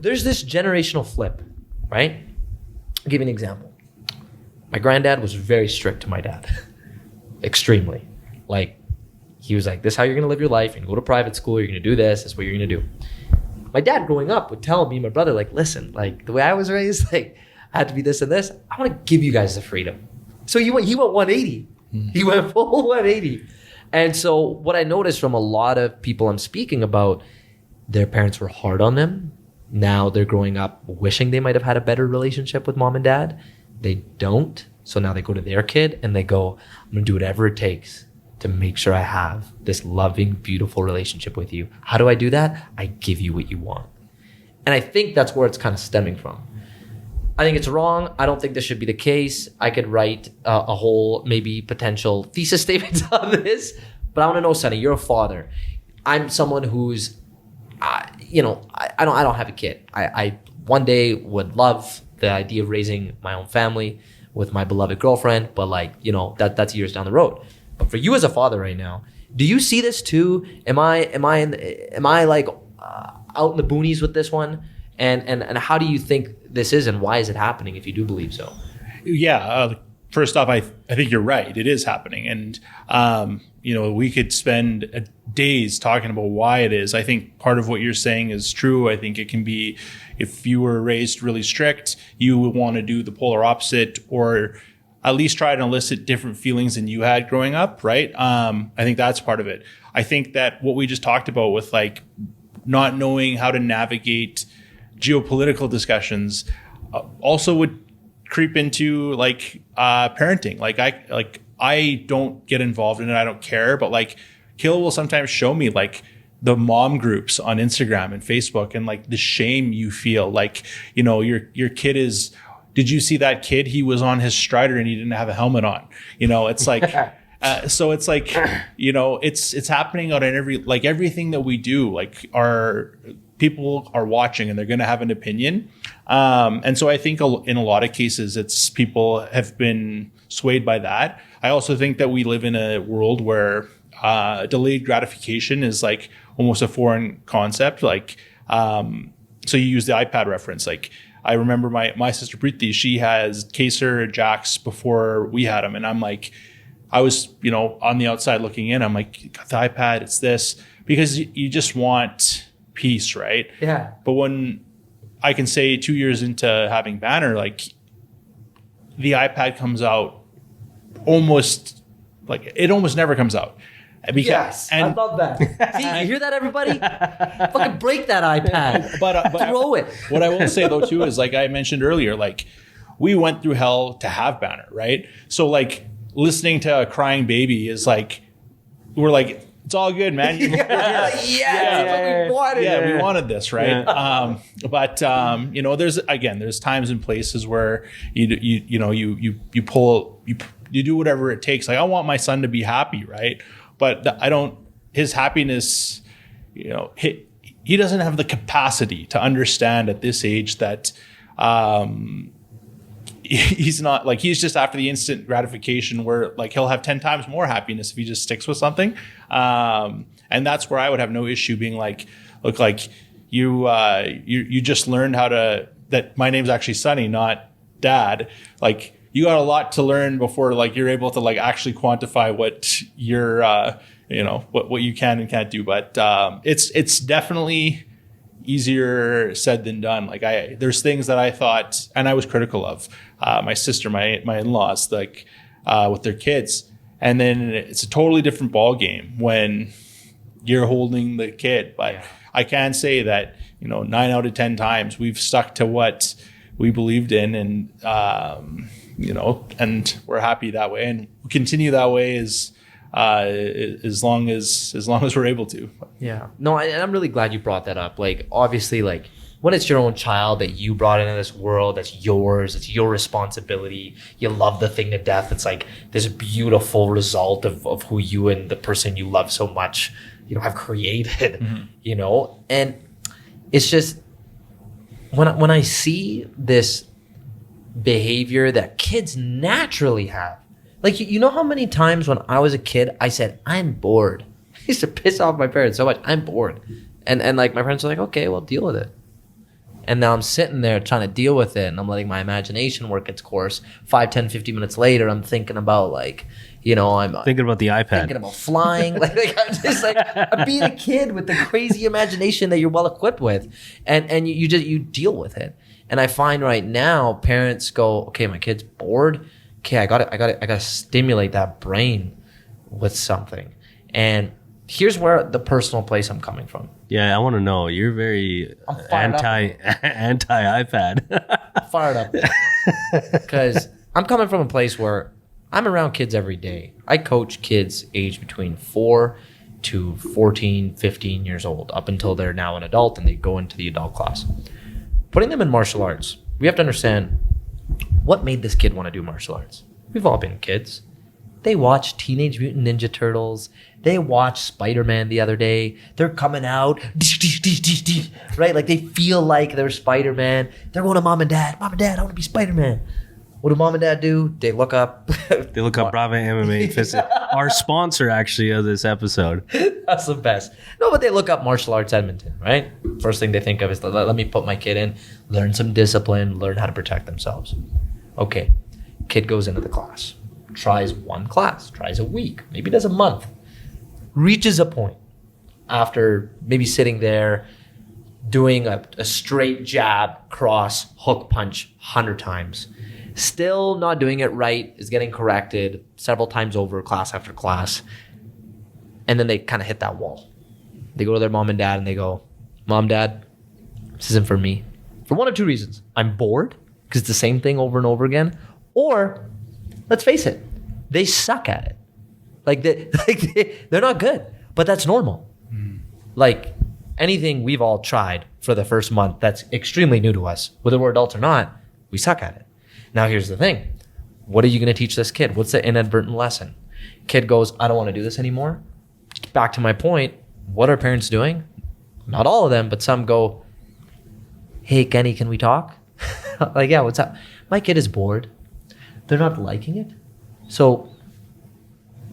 There's this generational flip, right? I'll give you an example. My granddad was very strict to my dad. Extremely. Like, he was like, this is how you're going to live your life. You're going to go to private school. You're going to do this. That's what you're going to do. My dad growing up would tell me and my brother, like, listen, like the way I was raised, like I had to be this and this. I want to give you guys the freedom. So he went 180. He went full 180. And so what I noticed from a lot of people I'm speaking about, their parents were hard on them. Now they're growing up wishing they might have had a better relationship with mom and dad. They don't. So now they go to their kid and they go, I'm going to do whatever it takes to make sure I have this loving, beautiful relationship with you. How do I do that? I give you what you want. And I think that's where it's kind of stemming from. I think it's wrong. I don't think this should be the case. I could write a whole maybe potential thesis statement on this, but I want to know, Sonny, you're a father. I'm someone who's, I don't have a kid. I one day would love the idea of raising my own family with my beloved girlfriend, but that's years down the road. But for you as a father right now, do you see this too? Am I like out in the boonies with this one? And how do you think this is, and why is it happening if you do believe so? Yeah. First off, I think you're right. It is happening. And, we could spend days talking about why it is. I think part of what you're saying is true. I think it can be, if you were raised really strict, you would want to do the polar opposite, or at least try to elicit different feelings than you had growing up, right? I think that's part of it. I think that what we just talked about with like not knowing how to navigate geopolitical discussions also would creep into like parenting. I don't get involved in it. I don't care, but like Kill will sometimes show me like the mom groups on Instagram and Facebook, and like the shame you feel. Like, your kid is, did you see that kid? He was on his Strider and he didn't have a helmet on. It's like, so it's like, it's happening on everything that we do. Like our people are watching and they're going to have an opinion. And so I think in a lot of cases, it's people have been swayed by that. I also think that we live in a world where delayed gratification is like almost a foreign concept. Like, so you use the iPad reference. Like, I remember my sister Preeti, she has Kaser Jacks before we had them. And I'm like, I was, on the outside looking in, I'm like, got the iPad, it's this, because you just want peace, right? Yeah. But when I can say 2 years into having Banner, like the iPad comes out almost never comes out. Yes, I love that. See, you hear that, everybody? Fucking break that iPad. But throw it. What I will say though too is, like I mentioned earlier, like we went through hell to have Banner, right? So like listening to a crying baby is like, we're like, it's all good, man. We wanted. We wanted this, right? But there's times and places where you do whatever it takes. Like, I want my son to be happy, right? But his happiness, he doesn't have the capacity to understand at this age that he's not like, he's just after the instant gratification where like he'll have 10 times more happiness if he just sticks with something. And that's where I would have no issue being like, look, like you just learned that my name's actually Sonny, not Dad. Like, you got a lot to learn before like you're able to like actually quantify what you're what you can and can't do. But it's definitely easier said than done. Like, there's things that I thought and I was critical of my sister, my in-laws, like with their kids, and then it's a totally different ball game when you're holding the kid. But I can say that 9 out of 10 times we've stuck to what we believed in, and and we're happy that way, and we'll continue that way as long as we're able to. Yeah. No, and I'm really glad you brought that up. Like, obviously, like, when it's your own child that you brought into this world, that's yours, it's your responsibility, you love the thing to death, it's like this beautiful result of who you and the person you love so much, have created, and it's just, when I see this behavior that kids naturally have, like, you know how many times when I was a kid, I said, I'm bored. I used to piss off my parents so much. I'm bored. And like, my parents were like, okay, well, deal with it. And now I'm sitting there trying to deal with it, and I'm letting my imagination work its course. 5, 10, 15 minutes later, I'm thinking about like, I'm thinking about the iPad, thinking about flying. like I'm just like, I'm being a kid with the crazy imagination that you're well equipped with, and you deal with it. And I find right now parents go, okay, my kid's bored. Okay, I gotta stimulate that brain with something. And here's where the personal place I'm coming from. Yeah, I want to know. You're very anti iPad. Fired up. Because I'm coming from a place where I'm around kids every day. I coach kids aged between 4 to 14, 15 years old, up until they're now an adult and they go into the adult class. Putting them in martial arts, we have to understand what made this kid want to do martial arts. We've all been kids. They watched Teenage Mutant Ninja Turtles. They watched Spider-Man the other day. They're coming out, right? Like, they feel like they're Spider-Man. They're going to mom and dad. Mom and dad, I want to be Spider-Man. What do mom and dad do? They look up. They look up Bravo MMA Fist. Our sponsor, actually, of this episode. That's the best. No, but they look up Martial Arts Edmonton, right? First thing they think of is, let me put my kid in, learn some discipline, learn how to protect themselves. Okay, kid goes into the class, tries one class, tries a week, maybe does a month, reaches a point after maybe sitting there doing a straight jab, cross, hook, punch 100 times. Still not doing it right, is getting corrected several times over, class after class. And then they kind of hit that wall. They go to their mom and dad and they go, Mom, Dad, this isn't for me. For one of two reasons. I'm bored, because it's the same thing over and over again. Or, let's face it, they suck at it. They're not good, but that's normal. Like, anything we've all tried for the first month that's extremely new to us, whether we're adults or not, we suck at it. Now, here's the thing. What are you going to teach this kid? What's the inadvertent lesson? Kid goes, I don't want to do this anymore. Back to my point, what are parents doing? Not all of them, but some go, hey, Kenny, can we talk? Like, yeah, what's up? My kid is bored. They're not liking it. So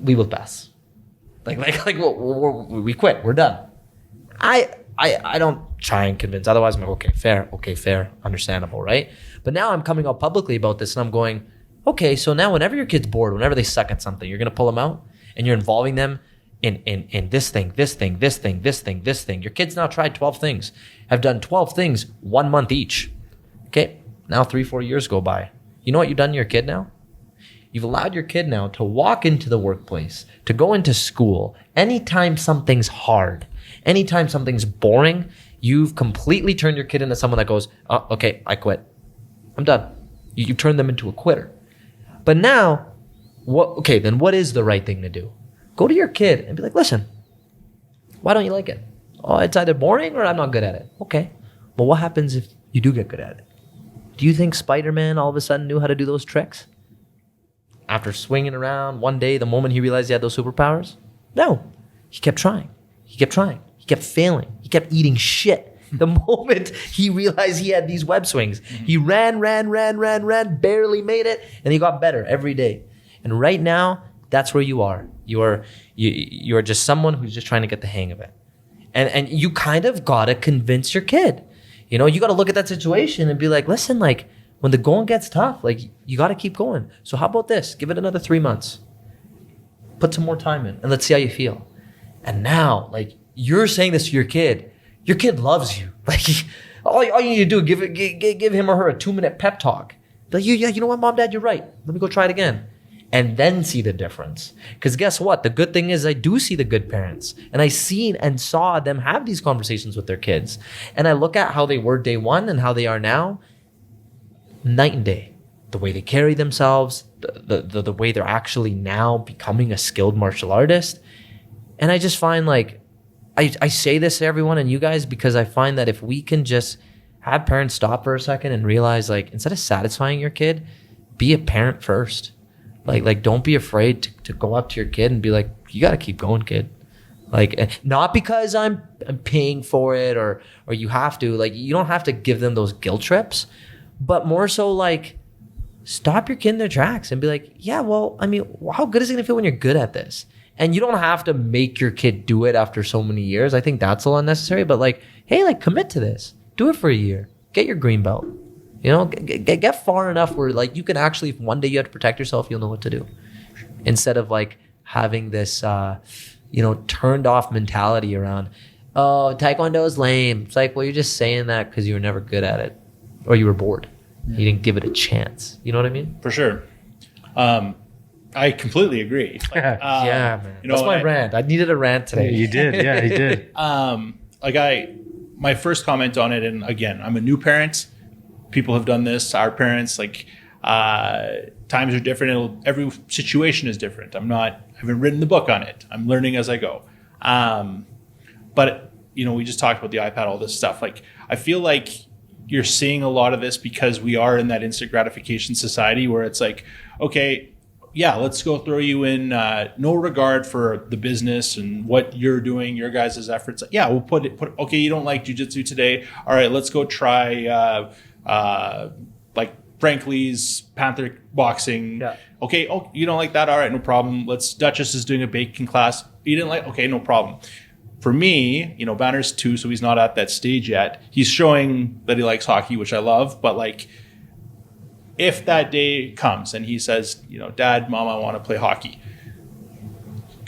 we will pass. We quit. We're done. I don't try and convince. Otherwise, I'm like, okay, fair, understandable, right? But now I'm coming out publicly about this, and I'm going, okay, so now whenever your kid's bored, whenever they suck at something, you're going to pull them out, and you're involving them in this thing. Your kid's now tried 12 things, have done 12 things 1 month each. Okay, now 3-4 years go by. You know what you've done to your kid now? You've allowed your kid now to walk into the workplace, to go into school. Anytime something's hard, anytime something's boring, you've completely turned your kid into someone that goes, oh, okay, I quit. I'm done. You turn them into a quitter. But now, what is the right thing to do? Go to your kid and be like, listen, Why don't you like it? Oh, it's either boring or I'm not good at it. Okay. Well, what happens if you do get good at it? Do you think Spider-Man all of a sudden knew how to do those tricks? After swinging around one day, the moment he realized he had those superpowers? No. He kept trying. He kept trying. He kept failing. He kept eating shit. The moment he realized he had these web swings, he ran, barely made it, and he got better every day. And right now, that's where you are. You are just someone who's just trying to get the hang of it. And you kind of gotta convince your kid. You know, you gotta look at that situation and be like, listen, like when the going gets tough, like you gotta keep going. So how about this? Give it another 3 months. Put some more time in and let's see how you feel. And now, like you're saying this to your kid loves you. Like all you need to do, give him or her a 2-minute pep talk. Like, you know what, mom, dad, you're right. Let me go try it again. And then see the difference. Because guess what? The good thing is I do see the good parents. And I seen and saw them have these conversations with their kids. And I look at how they were day one and how they are now. Night and day. The way they carry themselves, the way they're actually now becoming a skilled martial artist. And I just find like, I say this to everyone and you guys because I find that if we can just have parents stop for a second and realize like, instead of satisfying your kid, be a parent first. Like don't be afraid to go up to your kid and be like, you got to keep going, kid. Like, not because I'm paying for it or you have to, like, you don't have to give them those guilt trips, but more so like stop your kid in their tracks and be like, yeah, well, I mean, how good is it going to feel when you're good at this? And you don't have to make your kid do it after so many years. I think that's a little unnecessary, but like, hey, like commit to this. Do it for a year. Get your green belt. You know, get far enough where like you can actually, if one day you have to protect yourself, you'll know what to do. Instead of like having this, turned off mentality around, oh, Taekwondo is lame. It's like, well, you're just saying that because you were never good at it or you were bored. You didn't give it a chance. You know what I mean? For sure. I completely agree. Like, yeah, man. That's my rant. I needed a rant today. You did. Yeah, you did. My first comment on it, and again, I'm a new parent. People have done this. Our parents, like, times are different. Every situation is different. I haven't written the book on it. I'm learning as I go. But we just talked about the iPad, all this stuff. Like, I feel like you're seeing a lot of this because we are in that instant gratification society where it's like, okay, yeah, let's go throw you in no regard for the business and what you're doing, your guys' efforts. Yeah, we'll put okay, you don't like jiu-jitsu today. All right, let's go try like Frank Lee's Panther boxing. Yeah. Okay, oh, you don't like that? All right, no problem. Duchess is doing a baking class. You didn't like? Okay, no problem. For me, Banner's 2, so he's not at that stage yet. He's showing that he likes hockey, which I love, but like, if that day comes and he says, Dad, Mom, I want to play hockey.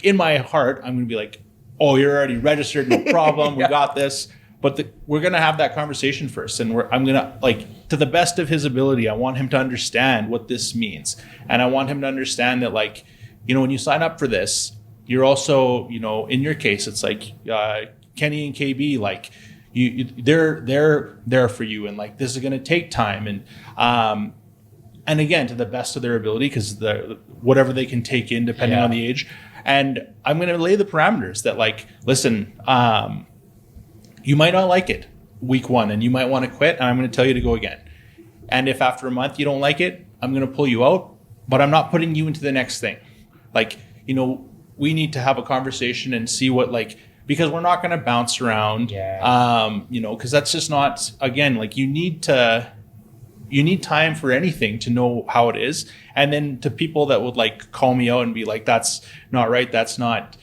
In my heart, I'm going to be like, oh, you're already registered. No problem. We got this. But we're going to have that conversation first. And I'm going to, like, to the best of his ability, I want him to understand what this means. And I want him to understand that, like, when you sign up for this, you're also, in your case, it's like Kenny and KB, like, they're there for you. And, like, this is going to take time. And again, to the best of their ability, because whatever they can take in, depending on the age. And I'm going to lay the parameters that, like, listen, you might not like it week 1 and you might want to quit, and I'm going to tell you to go again. And if after a month you don't like it, I'm going to pull you out, but I'm not putting you into the next thing. Like, we need to have a conversation and see what, like, because we're not going to bounce around, because that's just not, again, like, you need time for anything to know how it is. And then to people that would, like, call me out and be like, that's not right. That's not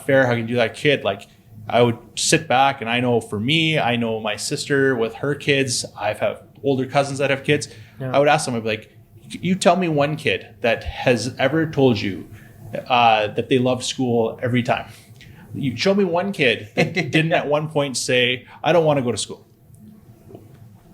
fair. How can you do that, kid? Like, I would sit back, and I know for me, I know my sister with her kids, I have older cousins that have kids. Yeah. I would ask them, I'd be like, you tell me one kid that has ever told you that they love school every time. You show me one kid that didn't at one point say, I don't want to go to school.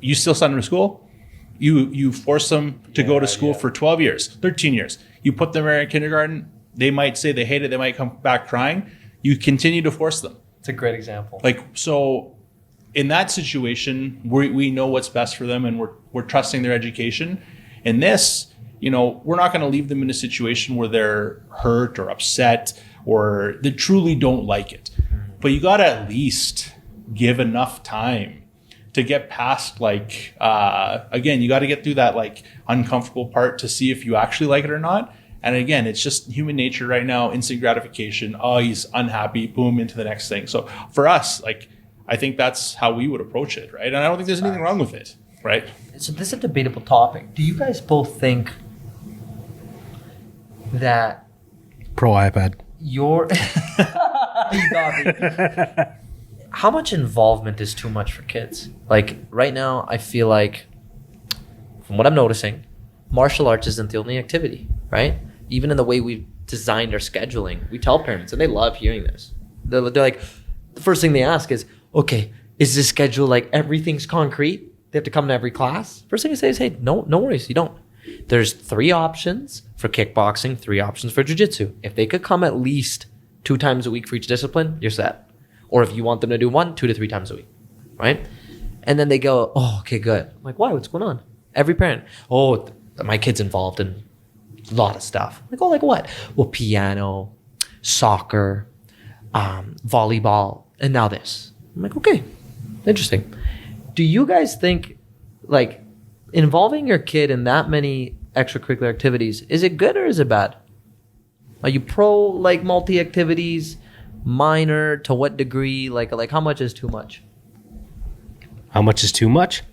You still send them to school? You force them to go to school for 12 years, 13 years. You put them in kindergarten. They might say they hate it. They might come back crying. You continue to force them. It's a great example. Like, so in that situation, we know what's best for them, and we're trusting their education. In this, we're not going to leave them in a situation where they're hurt or upset or they truly don't like it. but you got to at least give enough time to get past like, again, you got to get through that like uncomfortable part to see if you actually like it or not. And again, it's just human nature right now, instant gratification. Oh, he's unhappy, boom, into the next thing. So for us, like, I think that's how we would approach it, right? And I don't think there's anything wrong with it, right? So this is a debatable topic. Do you guys both think that Pro iPad. you got me. How much involvement is too much for kids? Like right now, I feel like, from what I'm noticing, martial arts isn't the only activity, right? Even in the way we've designed our scheduling, we tell parents, and they love hearing this. They're like, the first thing they ask is, okay, is this schedule like everything's concrete? They have to come to every class? First thing I say is, hey, no worries, you don't. There's 3 options for kickboxing, 3 options for jiu-jitsu. If they could come at least 2 times a week for each discipline, you're set. Or if you want them to do 1, 2 to 3 times a week, right? And then they go, oh, okay, good. I'm like, why? What's going on? Every parent, oh, my kid's involved in a lot of stuff. I'm like, oh, like what? Well, piano, soccer, volleyball, and now this. I'm like, okay, interesting. Do you guys think, like, involving your kid in that many extracurricular activities, is it good or is it bad? Are you pro, like, multi-activities, minor, to what degree? Like how much is too much? How much is too much?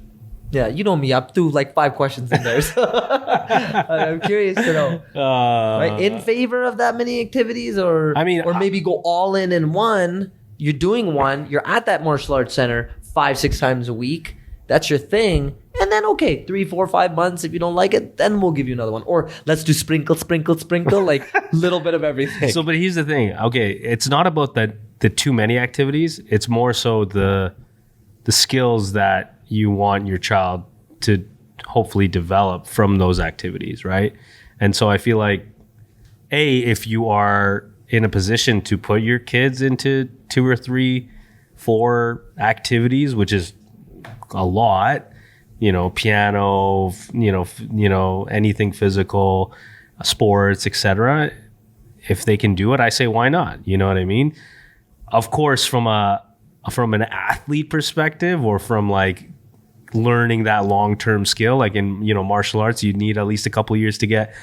Yeah, you know me. I threw like 5 questions in there. So I'm curious to know. Right? In favor of that many activities, or maybe go all in one. You're doing one. You're at that martial arts center 5-6 times a week. That's your thing. And then, okay, 3, 4, 5 months. If you don't like it, then we'll give you another one. Or let's do sprinkle, like little bit of everything. So, but here's the thing. Okay, it's not about the too many activities. It's more so the skills that you want your child to hopefully develop from those activities, right? And so I feel like, if you are in a position to put your kids into 2 or 3, 4 activities, which is a lot, piano, anything physical, sports, etc. If they can do it, I say, why not? You know what I mean? Of course, from an athlete perspective, or from like learning that long-term skill, like in martial arts, you need at least a couple of years to get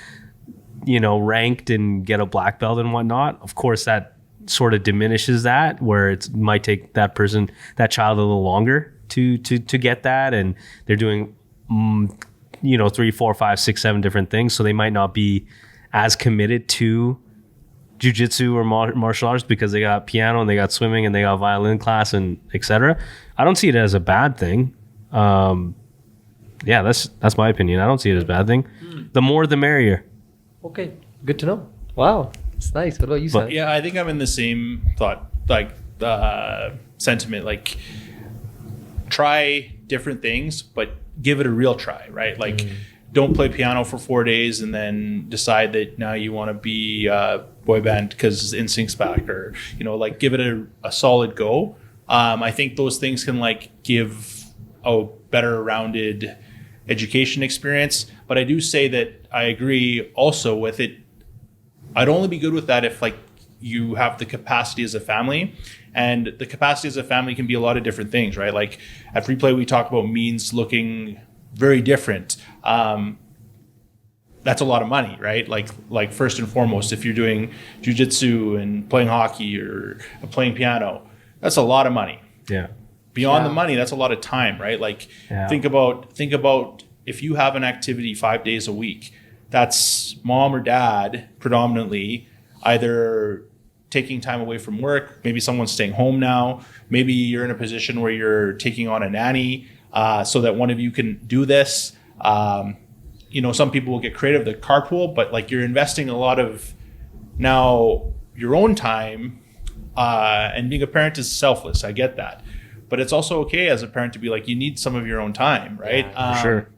ranked and get a black belt and whatnot. Of course, that sort of diminishes that, where it might take that child a little longer to get that, and they're doing 3, 4, 5, 6, 7 different things, so they might not be as committed to jiu-jitsu or martial arts because they got piano and they got swimming and they got violin class and etc. I don't see it as a bad thing. That's my opinion. I don't see it as a bad thing. The more the merrier. Okay, good to know. Wow, it's nice. What about you, Sam? Yeah, I think I'm in the same thought, like sentiment. Like, try different things, but give it a real try, right? Like, don't play piano for 4 days and then decide that now you want to be a boy band because Instinct's back, or like give it a solid go. I think those things can like give a better rounded education experience. But I do say that I agree also with it. I'd only be good with that if like you have the capacity as a family, and the capacity as a family can be a lot of different things, right? Like at Free Play, we talk about means looking very different. That's a lot of money, right? Like first and foremost, if you're doing jiu-jitsu and playing hockey or playing piano, that's a lot of money. Yeah. Beyond the money, that's a lot of time, right? Like think about if you have an activity 5 days a week, that's mom or dad predominantly either taking time away from work. Maybe someone's staying home now. Maybe you're in a position where you're taking on a nanny so that one of you can do this. Some people will get creative, the carpool, but like you're investing a lot of now your own time, and being a parent is selfless. I get that. But it's also okay as a parent to be like, you need some of your own time, right? Yeah, for sure.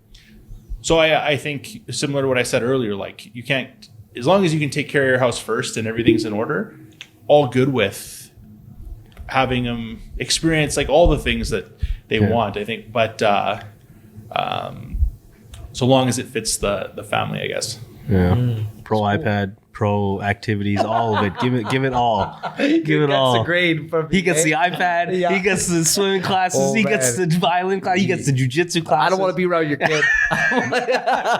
So I think similar to what I said earlier, like you can't, as long as you can take care of your house first and everything's in order, all good with having them experience like all the things that they want, I think. But so long as it fits the family, I guess. Yeah. Pro iPad, pro activities, all of it. Give it all. Give it Gets all. a grade from He gets the iPad. Yeah. He gets the swimming classes. Oh, he gets the man. violin class. He gets the jujitsu classes. I don't want to be around your kid.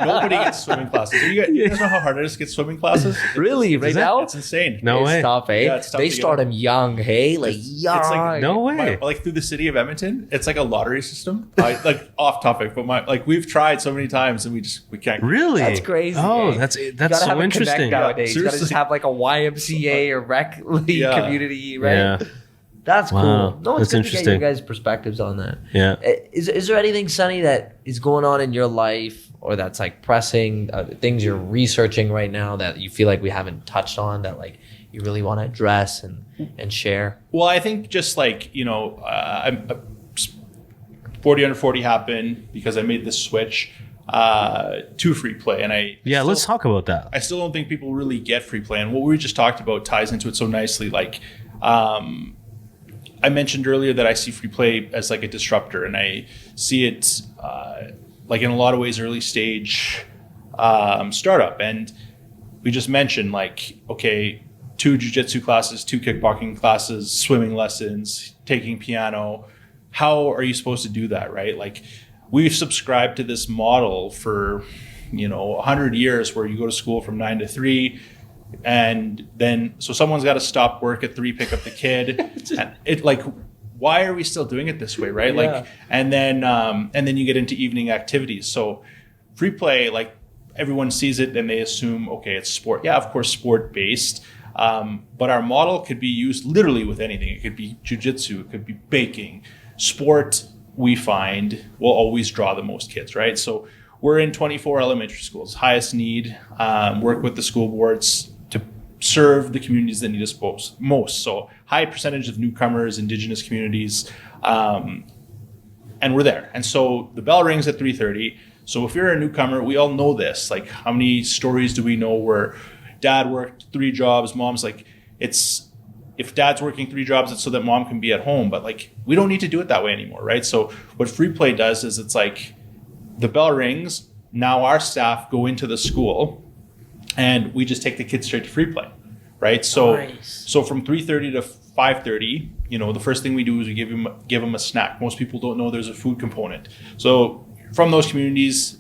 Nobody gets swimming classes. You guys know how hard it is to get swimming classes? Really? Right now? It's insane. No It's way. tough, eh? Yeah, it's tough They to get start on. them young, hey? Like young. It's like No way. like through the city of Edmonton, it's like a lottery system. Like off topic, but like we've tried so many times and we can't. Really? That's crazy. Oh, eh? that's You gotta so have a interesting. connect nowadays. You gotta just seriously. have like a YMCA or rec league Yeah. community, right? Yeah. That's Wow. cool. No, it's That's good to get interesting. your guys' perspectives on that. Yeah. Is there anything, Sonny, that is going on in your life or that's like pressing, things you're researching right now that you feel like we haven't touched on that like you really want to address and share? Well, I think just like, 40 under 40 happened because I made this switch to free play. And Let's talk about that. I still don't think people really get free play. And what we just talked about ties into it so nicely. Like, I mentioned earlier that I see free play as like a disruptor, and I see it like in a lot of ways early stage startup. And we just mentioned like, okay, 2 jiu-jitsu classes, 2 kickboxing classes, swimming lessons, taking piano. How are you supposed to do that, right? Like we've subscribed to this model for 100 years where you go to school from 9 to 3. And then, so someone's got to stop work at 3, pick up the kid. And it like, why are we still doing it this way, right? Yeah. Like, and then you get into evening activities. So free play, like everyone sees it and they assume, okay, it's sport. Yeah, of course, sport based. But our model could be used literally with anything. It could be jujitsu, it could be baking. Sport, we find, will always draw the most kids, right? So we're in 24 elementary schools, highest need, work with the school boards to serve the communities that need us most. So high percentage of newcomers, indigenous communities, and we're there. And so the bell rings at 3:30. So if you're a newcomer, we all know this. Like how many stories do we know where dad worked 3 jobs, mom's like, if dad's working 3 jobs, it's so that mom can be at home. But like, we don't need to do it that way anymore, right? So what free play does is it's like the bell rings. Now our staff go into the school and we just take the kids straight to free play, right? So, Nice. so from 3:30 to 5:30, the first thing we do is we give them a snack. Most people don't know there's a food component. So from those communities,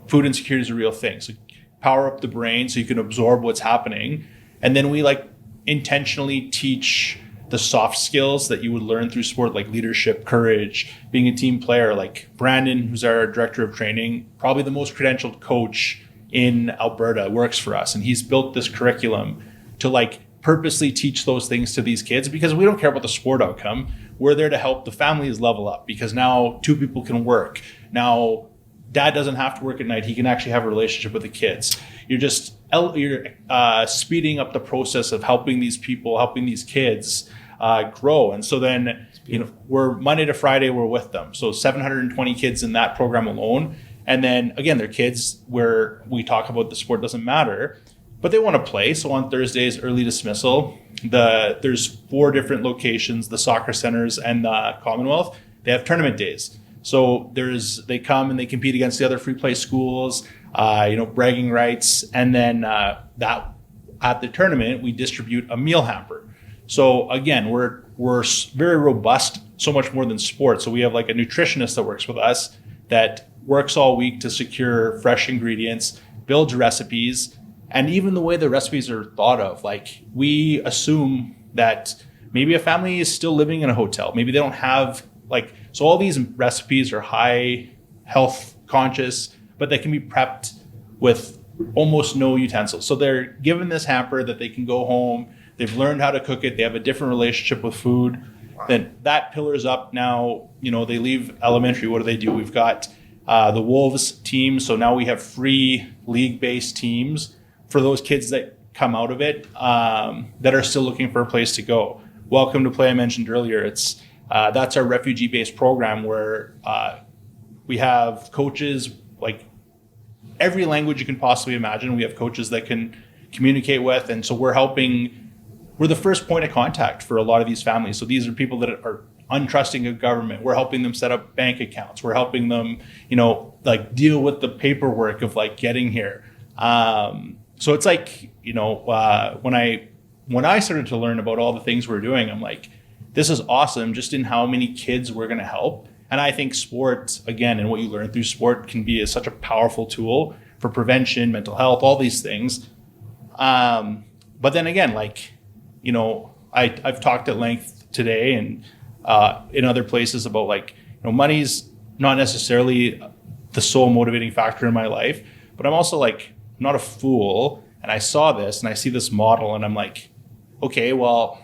food insecurity is a real thing. So power up the brain so you can absorb what's happening. And then we like intentionally teach the soft skills that you would learn through sport, like leadership, courage, being a team player. Like Brandon, who's our director of training, probably the most credentialed coach in Alberta, works for us. And he's built this curriculum to like purposely teach those things to these kids because we don't care about the sport outcome. We're there to help the families level up because now 2 people can work. Now dad doesn't have to work at night. He can actually have a relationship with the kids. You're speeding up the process of helping these people, helping these kids grow. And so then, we're Monday to Friday, we're with them. So 720 kids in that program alone. And then again, they're kids where we talk about the sport doesn't matter, but they want to play. So on Thursdays, early dismissal, there's 4 different locations, the soccer centers and the Commonwealth. They have tournament days. So they come and they compete against the other free play schools, bragging rights. And then that at the tournament, we distribute a meal hamper. So again, we're very robust, so much more than sports. So we have like a nutritionist that works with us that works all week to secure fresh ingredients, builds recipes, and even the way the recipes are thought of. Like we assume that maybe a family is still living in a hotel. Maybe they don't have so all these recipes are high health conscious, but they can be prepped with almost no utensils. So they're given this hamper that they can go home. They've learned how to cook it. They have a different relationship with food. Then that pillars up now, they leave elementary. What do? We've got the Wolves team. So now we have free league-based teams for those kids that come out of it that are still looking for a place to go. Welcome to Play, I mentioned earlier. That's our refugee-based program where we have coaches, like every language you can possibly imagine. We have coaches that can communicate with. And so we're the first point of contact for a lot of these families. So these are people that are untrusting of government. We're helping them set up bank accounts. We're helping them, deal with the paperwork of getting here. So it's like, when I started to learn about all the things we're doing, I'm like, this is awesome just in how many kids we're going to help. And I think sport, again, and what you learn through sport can be such a powerful tool for prevention, mental health, all these things. But then again, I've talked at length today and in other places about money's not necessarily the sole motivating factor in my life, but I'm also not a fool. And I saw this and I see this model and I'm like, okay, well,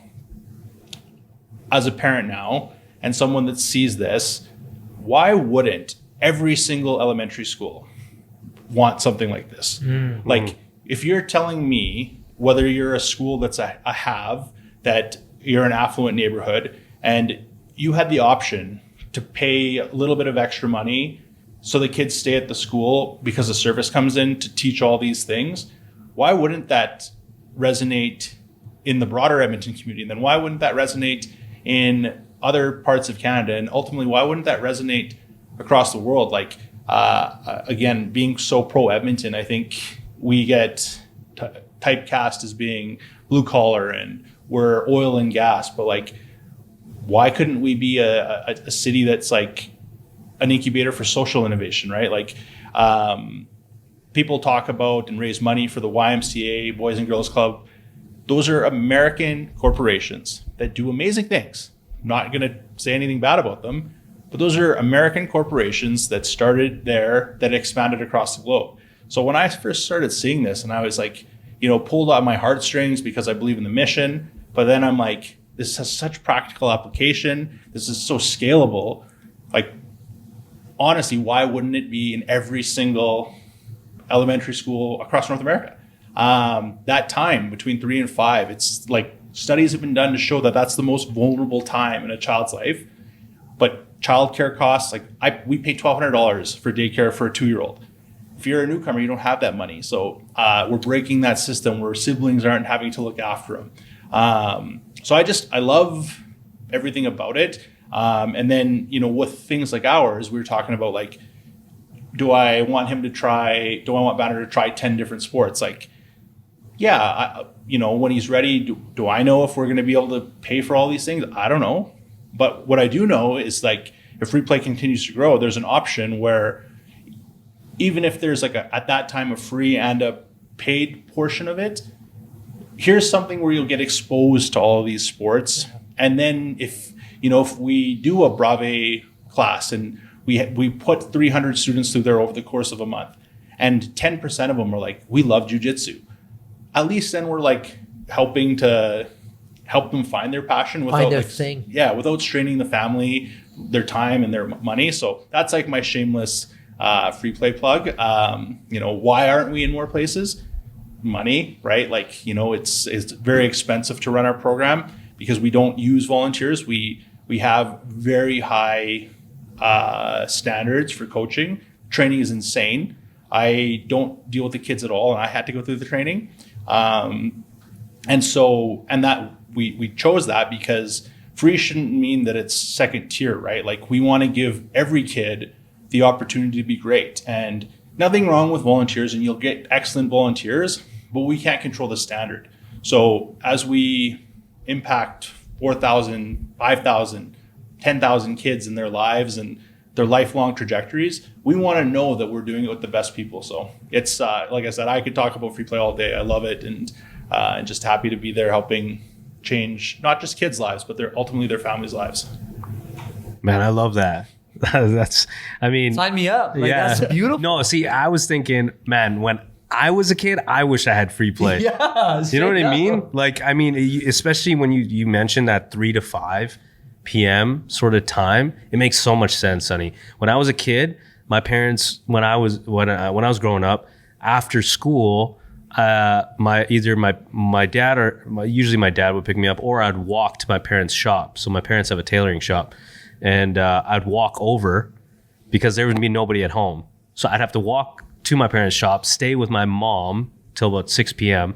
as a parent now and someone that sees this, why wouldn't every single elementary school want something like this? Mm-hmm. If you're telling me, whether you're a school that's a have, that you're an affluent neighborhood and you had the option to pay a little bit of extra money so the kids stay at the school because the service comes in to teach all these things, why wouldn't that resonate in the broader Edmonton community? And then why wouldn't that resonate in other parts of Canada? And ultimately, why wouldn't that resonate across the world? Again, being so pro Edmonton, I think we get typecast as being blue collar and we're oil and gas, but why couldn't we be a city that's an incubator for social innovation, right? People talk about and raise money for the YMCA, Boys and Girls Club. Those are American corporations that do amazing things. I'm not going to say anything bad about them, but those are American corporations that started there, that expanded across the globe. So when I first started seeing this and I was pulled on my heartstrings because I believe in the mission, but then I'm like, this has such practical application. This is so scalable. Honestly, why wouldn't it be in every single elementary school across North America? That time between 3 and 5, it's studies have been done to show that that's the most vulnerable time in a child's life. But childcare costs, we pay $1,200 for daycare for a 2-year-old. If you're a newcomer, you don't have that money. So we're breaking that system where siblings aren't having to look after them. So I love everything about it. And then, with things like ours, we were talking about do I want Banner to try 10 different sports? When he's ready, do I know if we're going to be able to pay for all these things? I don't know. But what I do know is if free play continues to grow, there's an option where even if there's at that time a free and a paid portion of it, here's something where you'll get exposed to all of these sports. And then if we do a Brave class and we put 300 students through there over the course of a month and 10% of them are we love jiu-jitsu, at least then we're helping to help them find their passion without find their thing. Yeah, without straining the family, their time and their money. So that's my shameless free play plug. Why aren't we in more places? Money, right? It's very expensive to run our program because we don't use volunteers. We have very high standards for coaching. Training is insane. I don't deal with the kids at all, and I had to go through the training. We chose that because free shouldn't mean that it's second tier, right? We want to give every kid the opportunity to be great. And nothing wrong with volunteers, and you'll get excellent volunteers, but we can't control the standard. So as we impact 4,000, 5,000, 10,000 kids in their lives and their lifelong trajectories, we want to know that we're doing it with the best people. So it's like I said, I could talk about free play all day. I love it, and just happy to be there helping change not just kids' lives, but ultimately their families' lives. Man, I love that. Sign me up. That's beautiful. No, see, I was thinking, man, when I was a kid, I wish I had free play. Yeah, you know what I mean? Especially when you mentioned that 3 to 5 p.m. sort of time, it makes so much sense, Sonny. When I was a kid, my parents, when I was growing up, after school, my dad or usually my dad would pick me up, or I'd walk to my parents' shop. So my parents have a tailoring shop, and I'd walk over because there would be nobody at home. So I'd have to walk to my parents' shop, stay with my mom till about 6 p.m.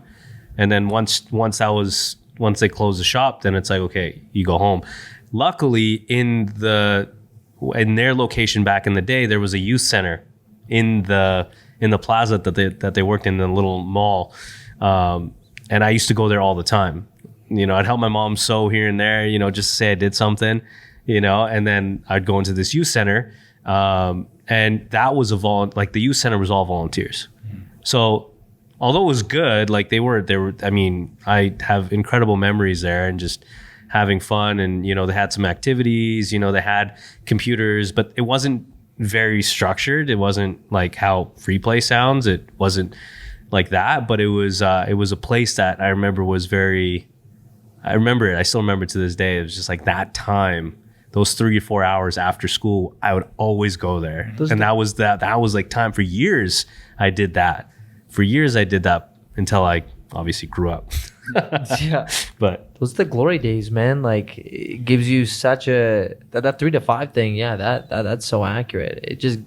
And then once they close the shop, then it's okay, you go home. Luckily, in their location back in the day, there was a youth center in the in the plaza that they worked in the little mall. And I used to go there all the time. I'd help my mom sew here and there, just to say I did something, and then I'd go into this youth center. And that was the youth center was all volunteers. So although it was good, I have incredible memories there and just having fun. And, they had some activities, they had computers, but it wasn't very structured. It wasn't like how free play sounds. It wasn't like that, but it was a place that I remember was very, I remember it. I still remember it to this day. It was just like that time, those 3 or 4 hours after school, I would always go there. That was like time for years. I did that until I obviously grew up. Yeah. But those are the glory days, man. Like, it gives you such that 3 to 5 thing. Yeah, that's so accurate. It just,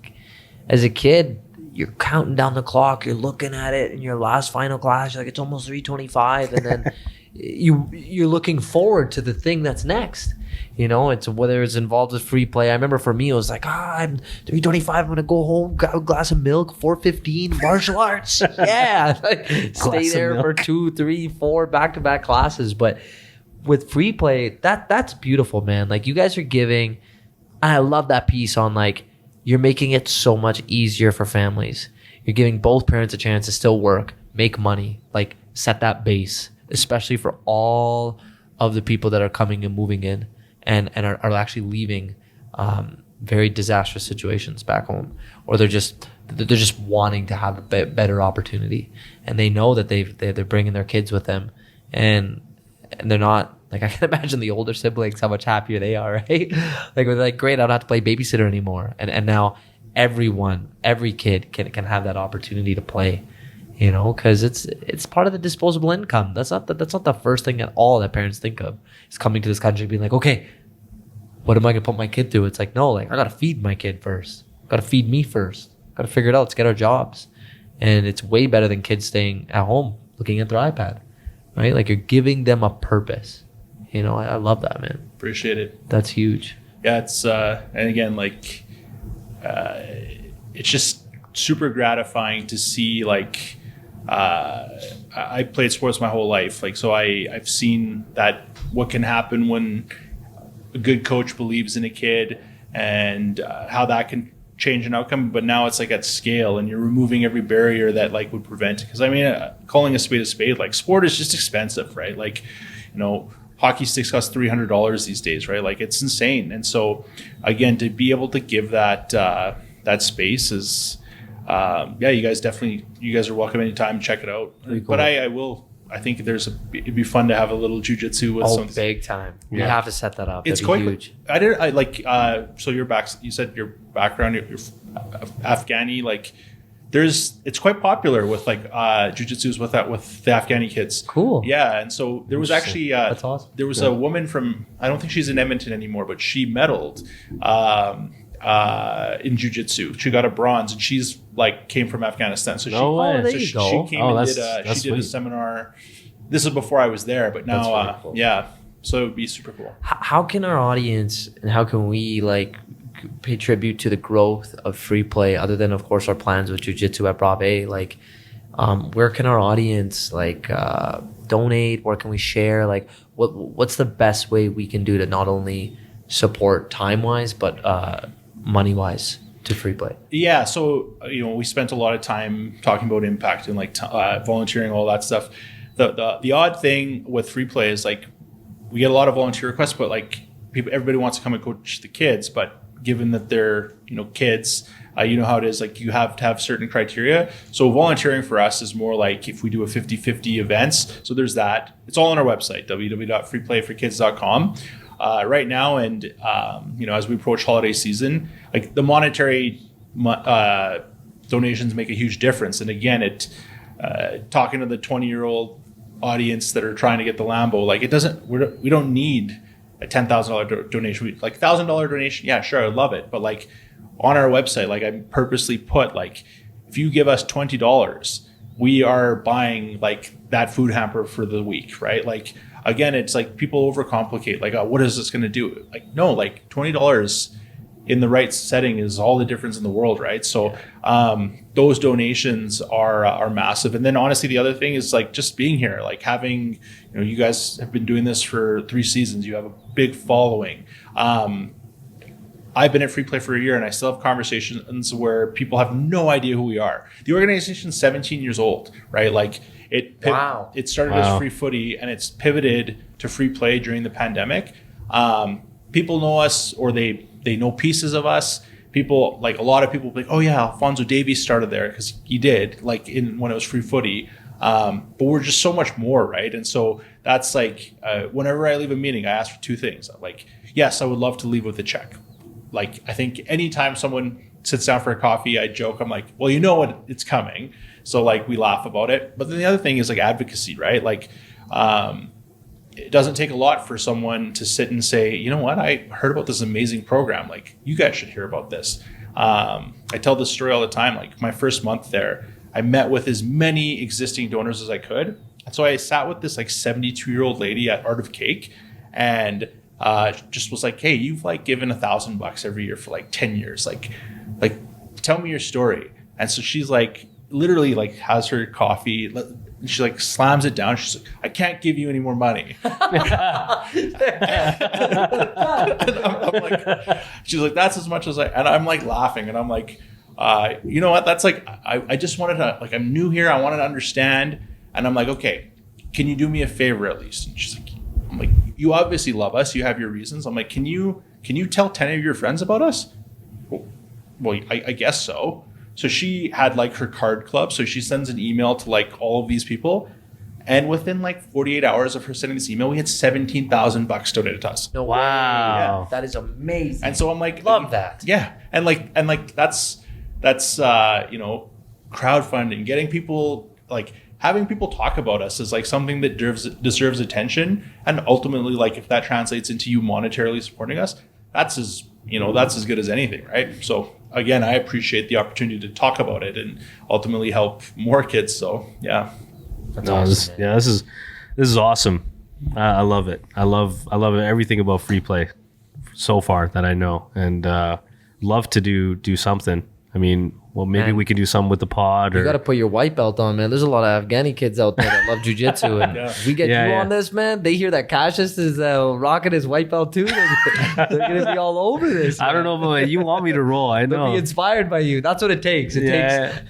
as a kid, you're counting down the clock, you're looking at it in your last final class, you're like, it's almost 3:25, and then you're looking forward to the thing that's next. It's whether it's involved with free play. I remember for me, it was like, I'm 3:25, I'm gonna go home, grab a glass of milk, 4:15, martial arts. Yeah. Stay there for 2, 3, 4 back-to-back classes. But with free play, that's beautiful, man. Like, you guys are giving, and I love that piece on, like, you're making it so much easier for families. You're giving both parents a chance to still work, make money, like, set that base, especially for all of the people that are coming and moving in and are actually leaving very disastrous situations back home, or they're just wanting to have a better opportunity, and they know that they're bringing their kids with them, and they're not, like, I can imagine the older siblings, how much happier they are, right? Like, they're like, great, I don't have to play babysitter anymore. And now every kid can have that opportunity to play, because it's part of the disposable income. That's not the first thing at all that parents think of, is coming to this country being like, okay, what am I going to put my kid through? It's like, no, like, I got to feed my kid first. Got to feed me first. Got to figure it out. Let's get our jobs. And it's way better than kids staying at home looking at their iPad, right? Like, you're giving them a purpose. I love that, man. Appreciate it. That's huge. Yeah, it's and again, like, it's just super gratifying to see, like, I played sports my whole life, like, so I've seen that what can happen when a good coach believes in a kid, and how that can change an outcome. But now it's like at scale, and you're removing every barrier that, like, would prevent it. Because I mean, calling a spade, like, sport is just expensive, right? Like, hockey sticks cost $300 these days, right? Like, it's insane. And so, again, to be able to give that space is, you guys are welcome anytime. Check it out. Cool. But I think it'd be fun to have a little jiu-jitsu with some. Big time. Yeah. You have to set that up. It's quite huge. So you said your background, you're Afghani, like, it's quite popular with, like, jiu-jitsus with the Afghani kids. Cool. Yeah, and so there was actually that's awesome. There was a woman from, I don't think she's in Edmonton anymore, but she medaled in jiu-jitsu. She got a bronze, and she's, like, came from Afghanistan. So she came and did a seminar. This is before I was there, but now really cool. Yeah, so it would be super cool. How can our audience, and how can we, like, pay tribute to the growth of free play, other than, of course, our plans with jiu-jitsu at Brave? Like, where can our audience, like, donate? Where can we share? Like, what's the best way we can do to not only support time-wise, but money-wise to free play? Yeah, so we spent a lot of time talking about impact and, like, volunteering, all that stuff. The odd thing with free play is, like, we get a lot of volunteer requests, but, like, everybody wants to come and coach the kids, but given that they're kids, you know how it is, like, you have to have certain criteria. So volunteering for us is more like if we do a 50-50 events. So there's that. It's all on our website, www.freeplayforkids.com. Right now, and as we approach holiday season, like, the monetary donations make a huge difference. And again, talking to the 20-year-old audience that are trying to get the Lambo, like, we don't need a $10,000 donation. Like, $1,000 donation, yeah, sure, I love it. But, like, on our website, like, I purposely put, like, if you give us $20, we are buying, like, that food hamper for the week, right? Like, again, it's like people overcomplicate, like, what is this going to do? Like, no, like, $20 in the right setting is all the difference in the world, right? So those donations are massive. And then honestly, the other thing is like just being here, like having, you guys have been doing this for 3 seasons. You have a big following. I've been at Free Play for a year, and I still have conversations where people have no idea who we are. The organization's 17 years old, right? Like it started as Free Footy, and it's pivoted to Free Play during the pandemic. People know us, or they know pieces of us. People, like a lot of people, like, oh yeah, Alfonso Davies started there, because he did, like when it was Free Footy. But we're just so much more, right? And so that's like, whenever I leave a meeting, I ask for 2 things. I'm like, yes, I would love to leave with a check. Like, I think anytime someone sits down for a coffee, I joke, I'm like, well, you know what, it's coming. So like, we laugh about it. But then the other thing is like advocacy, right? Like, it doesn't take a lot for someone to sit and say, you know what, I heard about this amazing program. Like, you guys should hear about this. I tell this story all the time. Like, my first month there, I met with as many existing donors as I could. And so I sat with this like 72-year-old lady at Art of Cake, and just was like, hey, you've like given $1,000 every year for like 10 years. Like tell me your story. And so she's like, literally like has her coffee, and she like slams it down. She's like, I can't give you any more money. I'm like, she's like, that's as much as and I'm like laughing, and I'm like, you know what? That's like, I just wanted to, like, I'm new here. I wanted to understand. And I'm like, okay, can you do me a favor at least? And she's like, I'm like, you obviously love us. You have your reasons. I'm like, can you tell 10 of your friends about us? Well, I guess so. So she had like her card club. So she sends an email to like all of these people. And within like 48 hours of her sending this email, we had $17,000 donated to us. No Wow. way. That is amazing. And so I'm like, love that. Yeah. And like that's crowdfunding, getting people, like having people talk about us is like something that deserves attention. And ultimately, like if that translates into you monetarily supporting us, that's as good as anything, right? So again, I appreciate the opportunity to talk about it and ultimately help more kids. So yeah. That's awesome, this is awesome. I love it. I love everything about Free Play so far that I know, and love to do something. I mean, well, maybe we could do something with the pod. You or got to put your white belt on, man. There's a lot of Afghani kids out there that love jujitsu, and we get you on this, man. They hear that Cassius is rocking his white belt too. They're gonna be all over this. Man. I don't know, but you want me to roll. I know. They'll be inspired by you. That's what it takes. It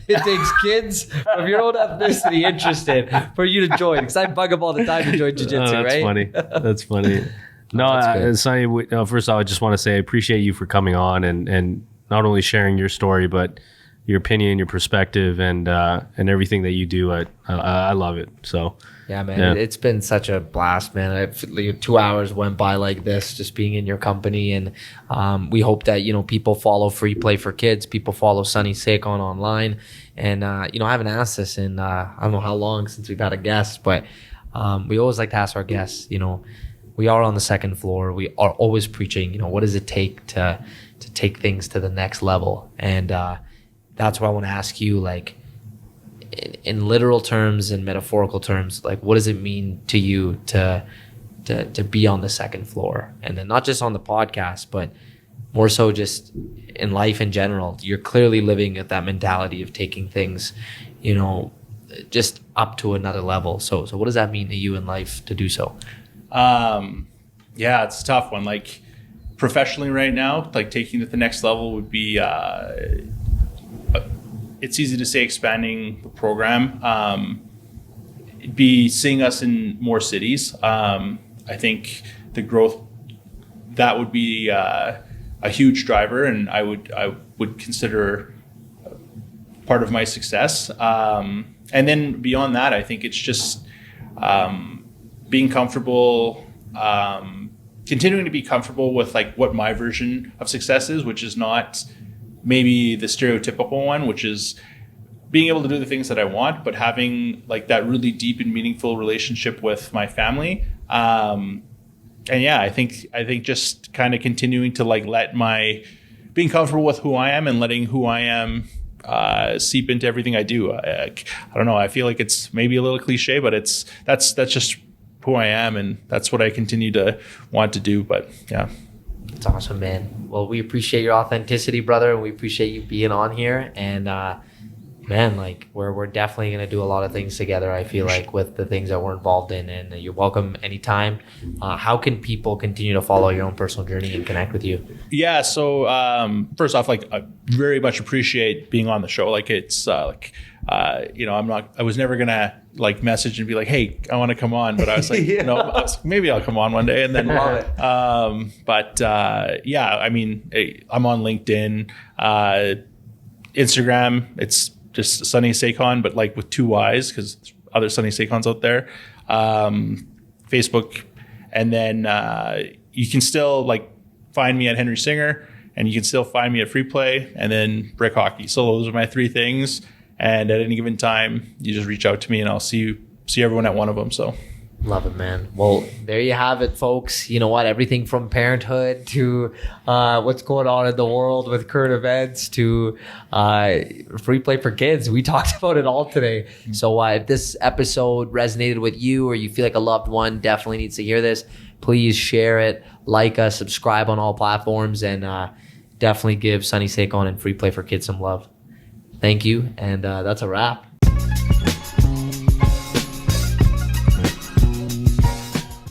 takes kids of your own ethnicity interested for you to join. Because I bug them all the time to join jujitsu, that's right? Funny. That's funny. No, Sonny, first I just want to say I appreciate you for coming on and not only sharing your story, but your opinion, your perspective, and everything that you do. I love it. So yeah, man, it's been such a blast, man. 2 hours went by like this, just being in your company, and we hope that people follow Free Play for Kids, people follow Sonny Sekhon online, and I haven't asked this in I don't know how long since we've had a guest, but we always like to ask our guests. We are on the second floor. We are always preaching. What does it take to take things to the next level, and that's why I want to ask you, like, in literal terms and metaphorical terms, like, what does it mean to you to be on the second floor? And then not just on the podcast, but more so just in life in general. You're clearly living at that mentality of taking things, just up to another level. So what does that mean to you in life to do so? Yeah, it's a tough one. Like, professionally right now, like taking it to the next level would be, it's easy to say expanding the program, it'd be seeing us in more cities. I think the growth, that would be a huge driver, and I would consider part of my success. And then beyond that, I think it's just being comfortable, continuing to be comfortable with like what my version of success is, which is not maybe the stereotypical one, which is being able to do the things that I want, but having like that really deep and meaningful relationship with my family. And yeah, I think just kind of continuing to like being comfortable with who I am and letting who I am seep into everything I do. I don't know. I feel like it's maybe a little cliche, but that's just who I am, and that's what I continue to want to do. But yeah. It's awesome, man. Well, we appreciate your authenticity, brother, and we appreciate you being on here. And man, like we're definitely gonna do a lot of things together. I feel like with the things that we're involved in, and you're welcome anytime. How can people continue to follow your own personal journey and connect with you? Yeah. So first off, like I very much appreciate being on the show. Like it's I was never gonna like message and be like, hey, I want to come on, but I was like, maybe I'll come on one day, and then Love it. I mean, I'm on LinkedIn, Instagram. It's just Sonny Sekhon, but like with 2 Y's because other Sonny Sekhons out there. Facebook, and then you can still like find me at Henry Singer, and you can still find me at Free Play, and then Brick Hockey. So those are my 3 things. And at any given time, you just reach out to me, and I'll see everyone at one of them. So. Love it, man. Well, there you have it, folks. You know what? Everything from Parenthood to what's going on in the world with current events to Free Play for Kids. We talked about it all today. So if this episode resonated with you, or you feel like a loved one definitely needs to hear this, please share it, like us, subscribe on all platforms, and definitely give Sonny Sekhon and Free Play for Kids some love. Thank you. And that's a wrap.